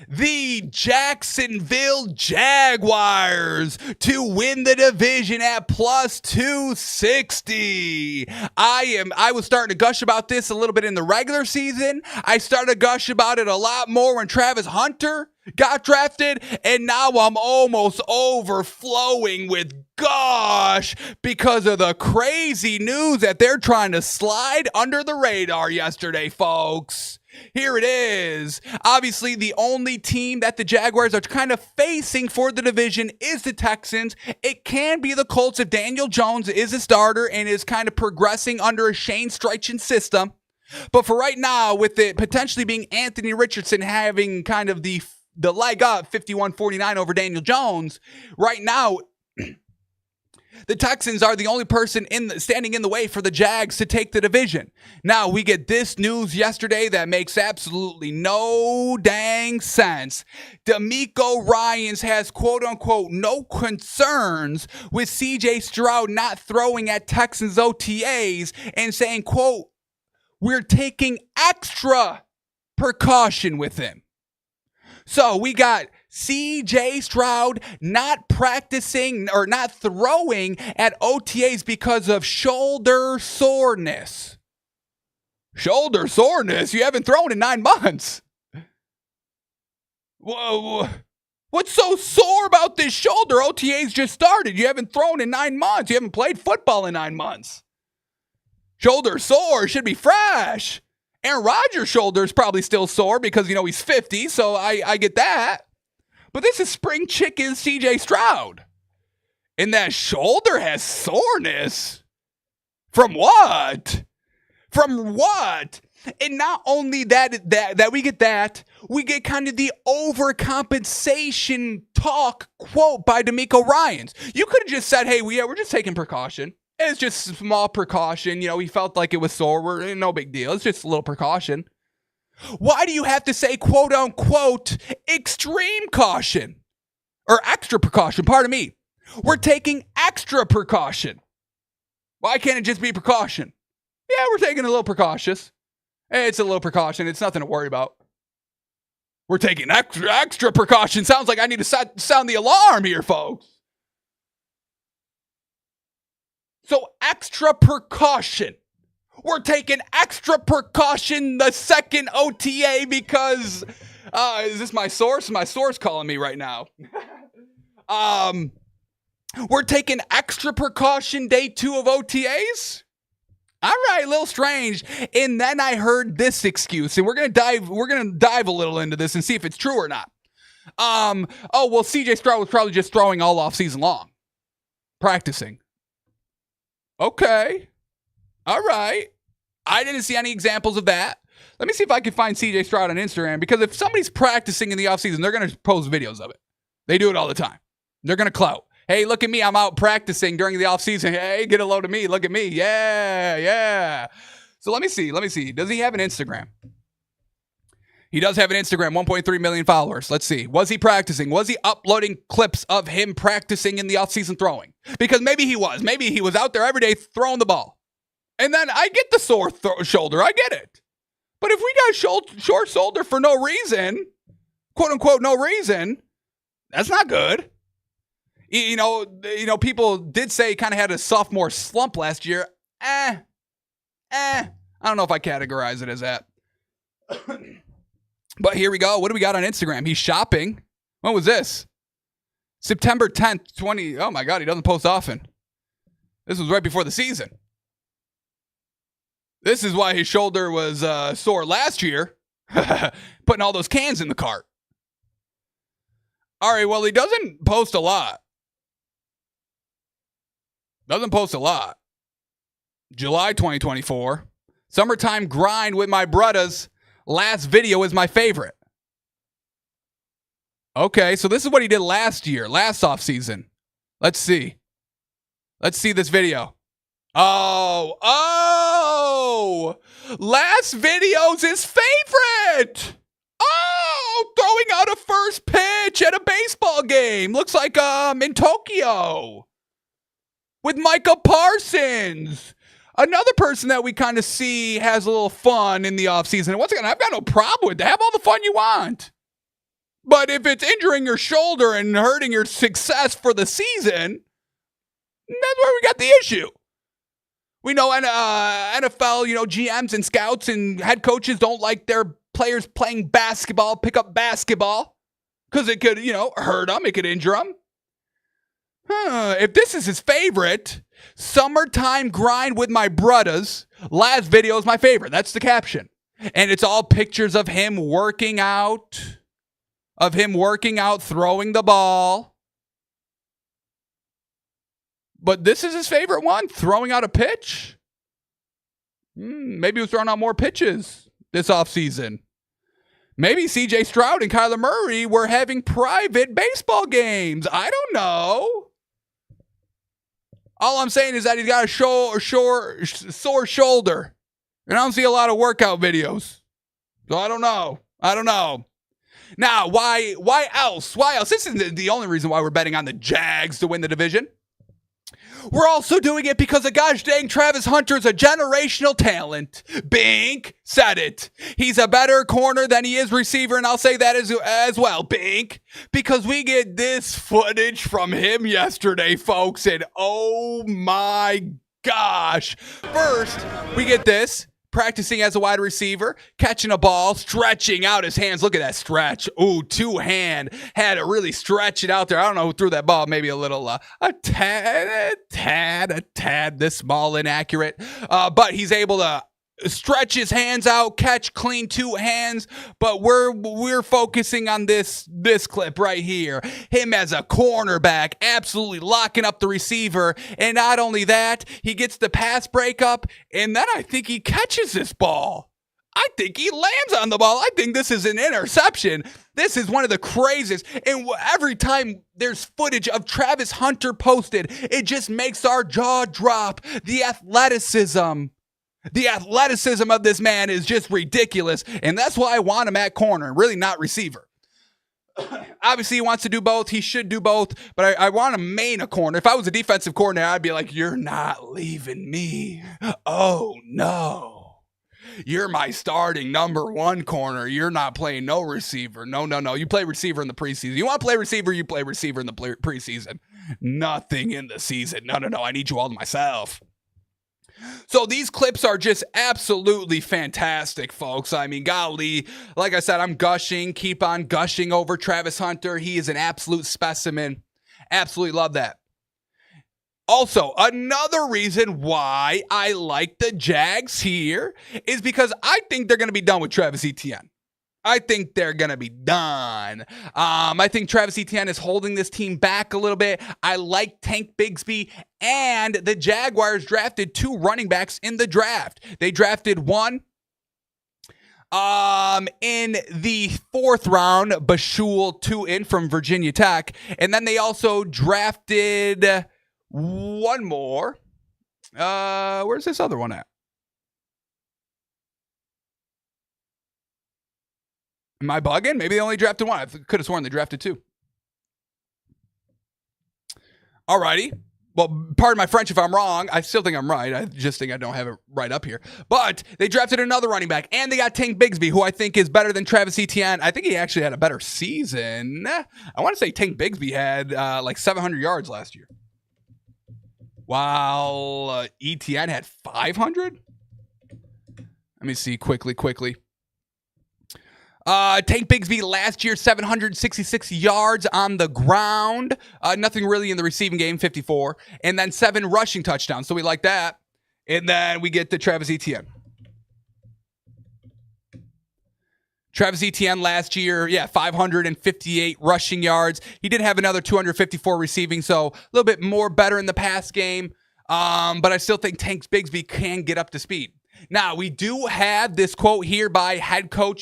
the Jacksonville Jaguars to win the division at plus 260. I was starting to gush about this a little bit in the regular season. I started to gush about it a lot more when Travis Hunter got drafted, and now I'm almost overflowing with gosh because of the crazy news that they're trying to slide under the radar yesterday, folks. Here it is. Obviously, the only team that the Jaguars are kind of facing for the division is the Texans. It can be the Colts if Daniel Jones is a starter and is kind of progressing under a Shane Steichen system. But for right now, with it potentially being Anthony Richardson having kind of the leg up 51-49 over Daniel Jones, right now, the Texans are the only person standing in the way for the Jags to take the division. Now, we get this news yesterday that makes absolutely no dang sense. D'Amico Ryans has, quote-unquote, no concerns with C.J. Stroud not throwing at Texans OTAs and saying, quote, we're taking extra precaution with him. So we got C.J. Stroud not practicing or not throwing at OTAs because of shoulder soreness. Shoulder soreness? You haven't thrown in 9 months. Whoa. What's so sore about this shoulder? OTAs just started. You haven't thrown in 9 months. You haven't played football in 9 months. Shoulder sore should be fresh. Aaron Rodgers' shoulder is probably still sore because, he's 50, so I get that. But this is spring chicken C.J. Stroud. And that shoulder has soreness. From what? From what? And not only that we get that, we get kind of the overcompensation talk quote by D'Amico Ryans. You could have just said, hey, we're just taking precaution. It's just small precaution. He felt like it was sore. No big deal. It's just a little precaution. Why do you have to say, quote unquote, extreme caution? Or extra precaution, pardon me. We're taking extra precaution. Why can't it just be precaution? Yeah, we're taking a little precautious. It's a little precaution. It's nothing to worry about. We're taking extra precaution. Sounds like I need to sound the alarm here, folks. So extra precaution. We're taking extra precaution the second OTA because, is this my source? My source calling me right now. We're taking extra precaution day 2 of OTAs? All right, a little strange. And then I heard this excuse, and we're gonna dive a little into this and see if it's true or not. CJ Stroud was probably just throwing all off season long. Practicing. Okay. All right. I didn't see any examples of that. Let me see if I can find CJ Stroud on Instagram, because if somebody's practicing in the offseason, they're going to post videos of it. They do it all the time. They're going to clout. Hey, look at me. I'm out practicing during the offseason. Hey, get a load of me. Look at me. Yeah. So let me see. Does he have an Instagram? He does have an Instagram, 1.3 million followers. Let's see. Was he practicing? Was he uploading clips of him practicing in the offseason throwing? Because maybe he was. Maybe he was out there every day throwing the ball. And then I get the sore shoulder. I get it. But if we got short shoulder for no reason, quote unquote, no reason, that's not good. You know, people did say he kind of had a sophomore slump last year. I don't know if I categorize it as that. But here we go. What do we got on Instagram? He's shopping. When was this? September 10th, 20. Oh my God, he doesn't post often. This was right before the season. This is why his shoulder was sore last year. Putting all those cans in the cart. All right, well, he doesn't post a lot. July 2024. Summertime grind with my brothers. Last video is my favorite. Okay, so this is what he did last year, last offseason. Let's see. Let's see this video. Oh! Last video's his favorite! Oh! Throwing out a first pitch at a baseball game. Looks like in Tokyo. With Micah Parsons. Another person that we kind of see has a little fun in the offseason. And once again, I've got no problem with that. Have all the fun you want. But if it's injuring your shoulder and hurting your success for the season, that's where we got the issue. We know NFL, GMs and scouts and head coaches don't like their players playing basketball, pick up basketball, because it could, hurt them. It could injure them. If this is his favorite, summertime grind with my brothers, last video is my favorite. That's the caption. And it's all pictures of him working out, throwing the ball. But this is his favorite one, throwing out a pitch. Maybe he was throwing out more pitches this offseason. Maybe C.J. Stroud and Kyler Murray were having private baseball games. I don't know. All I'm saying is that he's got a sore shoulder. And I don't see a lot of workout videos. So I don't know. Now, why else? This isn't the only reason why we're betting on the Jags to win the division. We're also doing it because of gosh dang Travis Hunter's a generational talent. Bink said it. He's a better corner than he is receiver, and I'll say that as well, Bink. Because we get this footage from him yesterday, folks, and oh my gosh. First, we get this. Practicing as a wide receiver, catching a ball, stretching out his hands. Look at that stretch. Ooh, two hand. Had to really stretch it out there. I don't know who threw that ball. Maybe a little, a tad this small, inaccurate. But he's able to stretch his hands out, catch clean two hands. But we're focusing on this clip right here. Him as a cornerback, absolutely locking up the receiver. And not only that, he gets the pass breakup, and then I think he catches this ball. I think he lands on the ball. I think this is an interception. This is one of the craziest. And every time there's footage of Travis Hunter posted, it just makes our jaw drop. The athleticism of this man is just ridiculous, and that's why I want him at corner, really not receiver. Obviously, he wants to do both. He should do both, but I want him main a corner. If I was a defensive coordinator, I'd be like, you're not leaving me. Oh, no. You're my starting number one corner. You're not playing no receiver. No. You play receiver in the preseason. You want to play receiver, you play receiver in the preseason. Nothing in the season. No. I need you all to myself. So these clips are just absolutely fantastic, folks. I mean, golly, like I said, I'm gushing, keep on gushing over Travis Hunter. He is an absolute specimen. Absolutely love that. Also, another reason why I like the Jags here is because I think they're going to be done with Travis Etienne. I think they're going to be done. I think Travis Etienne is holding this team back a little bit. I like Tank Bigsby, and the Jaguars drafted 2 running backs in the draft. They drafted one in the 4th round, Bashul Tutin from Virginia Tech, and then they also drafted one more. Where's this other one at? Am I bugging? Maybe they only drafted one. I could have sworn they drafted two. Alrighty. Well, pardon my French if I'm wrong. I still think I'm right. I just think I don't have it right up here. But they drafted another running back, and they got Tank Bigsby, who I think is better than Travis Etienne. I think he actually had a better season. I want to say Tank Bigsby had like 700 yards last year, while Etienne had 500. Let me see quickly. Tank Bigsby last year, 766 yards on the ground. Nothing really in the receiving game, 54. And then 7 rushing touchdowns. So we like that. And then we get to Travis Etienne. Travis Etienne last year, 558 rushing yards. He did have another 254 receiving, so a little bit more better in the pass game. But I still think Tank Bigsby can get up to speed. Now, we do have this quote here by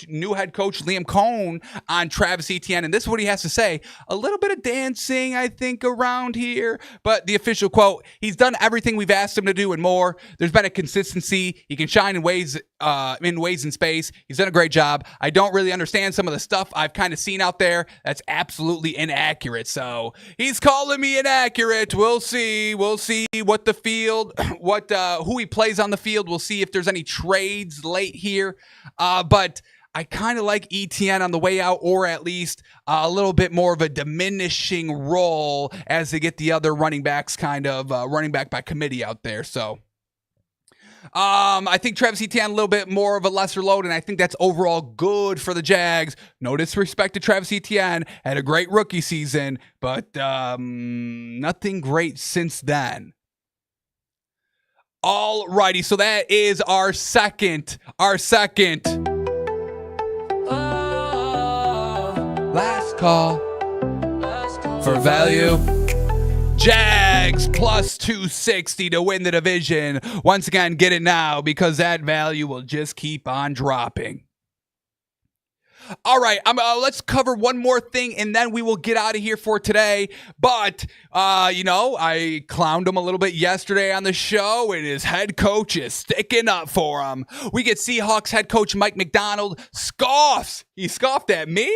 new head coach Liam Cohn on Travis Etienne, and this is what he has to say. A little bit of dancing, I think, around here, but the official quote, he's done everything we've asked him to do and more. There's been a consistency. He can shine in ways in space. He's done a great job. I don't really understand some of the stuff I've kind of seen out there. That's absolutely inaccurate, so he's calling me inaccurate. We'll see what the field, who he plays on the field. We'll see if there's any trades late here, but I kind of like Etienne on the way out, or at least a little bit more of a diminishing role as they get the other running backs kind of running back by committee out there. So I think Travis Etienne a little bit more of a lesser load, and I think that's overall good for the Jags. No disrespect to Travis Etienne, had a great rookie season, but nothing great since then. Alrighty, so that is our second last call for value. Jags plus 260 to win the division. Once again, get it now because that value will just keep on dropping. All right, let's cover one more thing, and then we will get out of here for today. But, I clowned him a little bit yesterday on the show, and his head coach is sticking up for him. We get Seahawks head coach Mike Macdonald scoffs. He scoffed at me?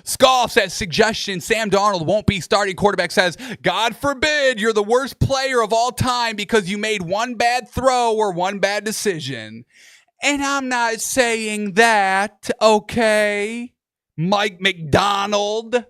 Scoffs at suggestion Sam Darnold won't be starting quarterback, says, God forbid you're the worst player of all time because you made one bad throw or one bad decision. And I'm not saying that, okay, Mike Macdonald.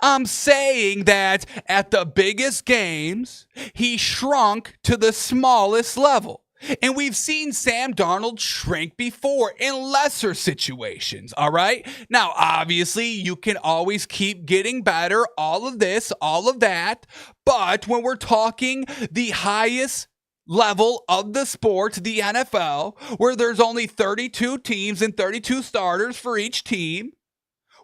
I'm saying that at the biggest games, he shrunk to the smallest level. And we've seen Sam Darnold shrink before in lesser situations, all right? Now, obviously, you can always keep getting better, all of this, all of that. But when we're talking the highest level of the sport, the NFL, where there's only 32 teams and 32 starters for each team,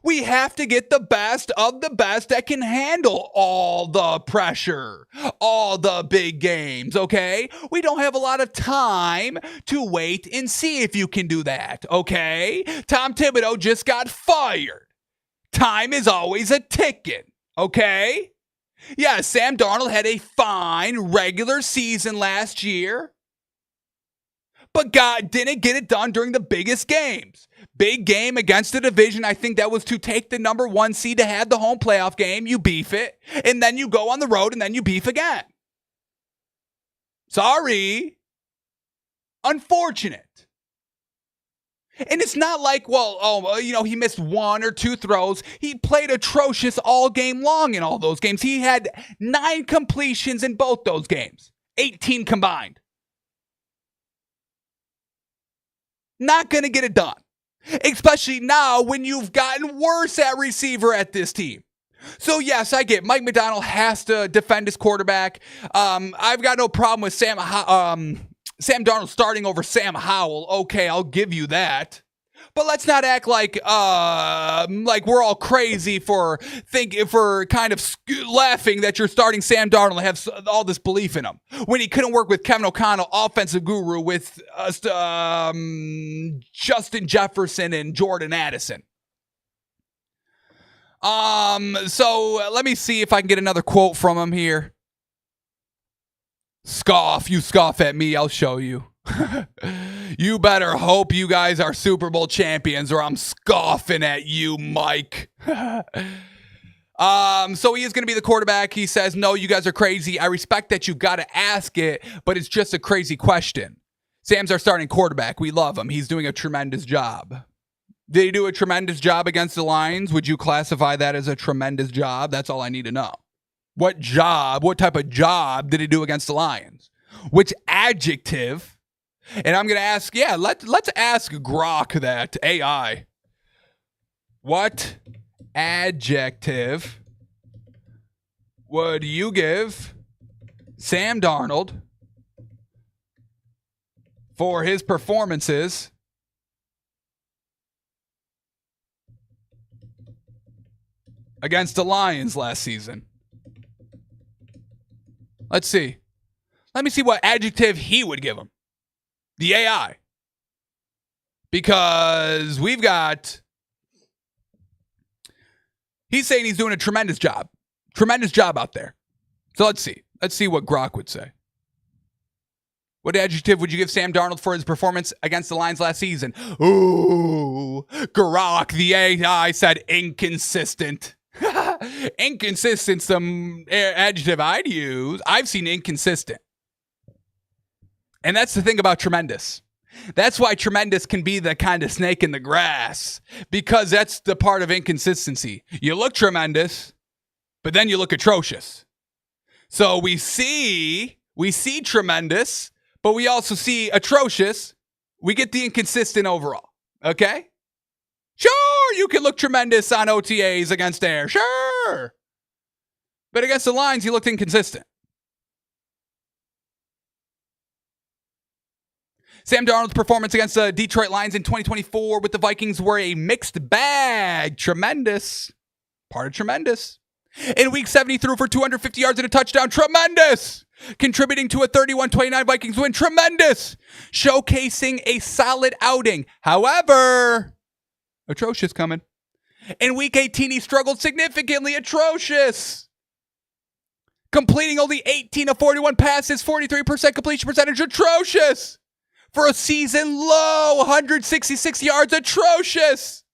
we have to get the best of the best that can handle all the pressure, all the big games, okay? We don't have a lot of time to wait and see if you can do that, okay? Tom Thibodeau just got fired. Time is always a ticking, okay? Yeah, Sam Darnold had a fine regular season last year, but didn't get it done during the biggest games. Big game against the division. I think that was to take the number 1 seed to have the home playoff game. You beef it, and then you go on the road, and then you beef again. Sorry. Unfortunate. And it's not like, he missed 1 or 2 throws. He played atrocious all game long in all those games. He had 9 completions in both those games, 18 combined. Not going to get it done, especially now when you've gotten worse at receiver at this team. So, yes, I get Mike Macdonald has to defend his quarterback. I've got no problem with Sam Darnold starting over Sam Howell. Okay, I'll give you that. But let's not act like we're all crazy for kind of laughing that you're starting Sam Darnold and have all this belief in him when he couldn't work with Kevin O'Connell, offensive guru, with Justin Jefferson and Jordan Addison. So let me see if I can get another quote from him here. You scoff at me, I'll show you. You better hope you guys are Super Bowl champions or I'm scoffing at you, Mike. So he is going to be the quarterback. He says, no, you guys are crazy. I respect that you got to ask it, but it's just a crazy question. Sam's our starting quarterback. We love him. He's doing a tremendous job. Did he do a tremendous job against the Lions? Would you classify that as a tremendous job? That's all I need to know. What type of job did he do against the Lions? Which adjective? And I'm going to ask, let's ask Grok that, AI. What adjective would you give Sam Darnold for his performances against the Lions last season? Let's see. Let me see what adjective he would give him. The AI. Because he's saying he's doing a tremendous job. Tremendous job out there. So let's see. Let's see what Grok would say. What adjective would you give Sam Darnold for his performance against the Lions last season? Ooh, Grok, the AI, said inconsistent. Inconsistent's some adjective I'd use. I've seen inconsistent. And that's the thing about tremendous. That's why tremendous can be the kind of snake in the grass, because that's the part of inconsistency. You look tremendous, but then you look atrocious. So we see tremendous, but we also see atrocious. We get the inconsistent overall. Okay? Sure, you can look tremendous on OTAs against Air. Sure. But against the Lions, you looked inconsistent. Sam Darnold's performance against the Detroit Lions in 2024 with the Vikings were a mixed bag. Tremendous. Part of tremendous. In week 7, he threw for 250 yards and a touchdown. Tremendous. Contributing to a 31-29 Vikings win. Tremendous. Showcasing a solid outing. However, atrocious coming. In week 18, he struggled significantly. Atrocious. Completing only 18 of 41 passes, 43% completion percentage. Atrocious. For a season low, 166 yards. Atrocious.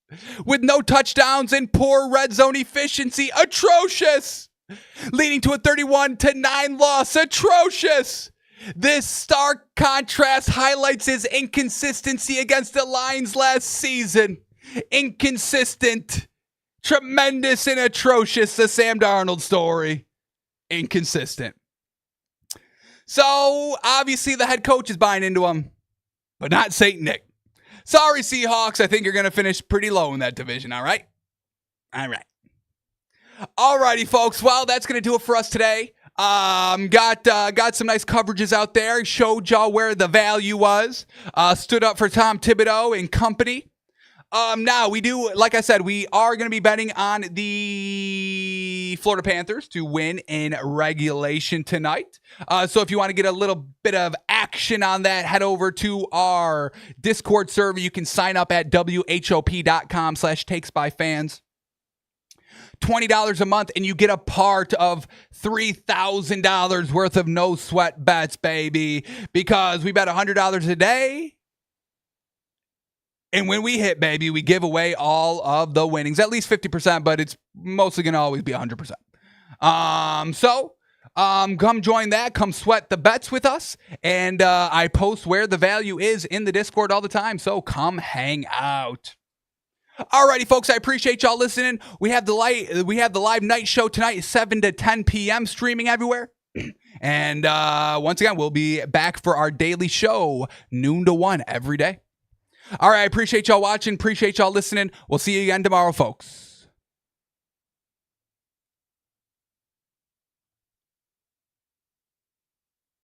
With no touchdowns and poor red zone efficiency. Atrocious. Leading to a 31-9 loss. Atrocious. This stark contrast highlights his inconsistency against the Lions last season. Inconsistent. Tremendous and atrocious. The Sam Darnold story. Inconsistent. So, obviously, the head coach is buying into him, but not St. Nick. Sorry, Seahawks. I think you're going to finish pretty low in that division, all right? All right. All righty, folks. Well, that's going to do it for us today. Got some nice coverages out there. Showed y'all where the value was. Stood up for Tom Thibodeau and company. Now, we do, like I said, we are going to be betting on the Florida Panthers to win in regulation tonight. So if you want to get a little bit of action on that, head over to our Discord server. You can sign up at whop.com/takesbyfans. $20 a month, and you get a part of $3,000 worth of no sweat bets, baby, because we bet $100 a day. And when we hit, baby, we give away all of the winnings, at least 50%, but it's mostly going to always be 100%. Come join that. Come sweat the bets with us. And I post where the value is in the Discord all the time, so come hang out. Alrighty, folks, I appreciate y'all listening. We have the live night show tonight, 7 to 10 p.m., streaming everywhere. And once again, we'll be back for our daily show, noon to 1 every day. All right, I appreciate y'all watching. Appreciate y'all listening. We'll see you again tomorrow, folks.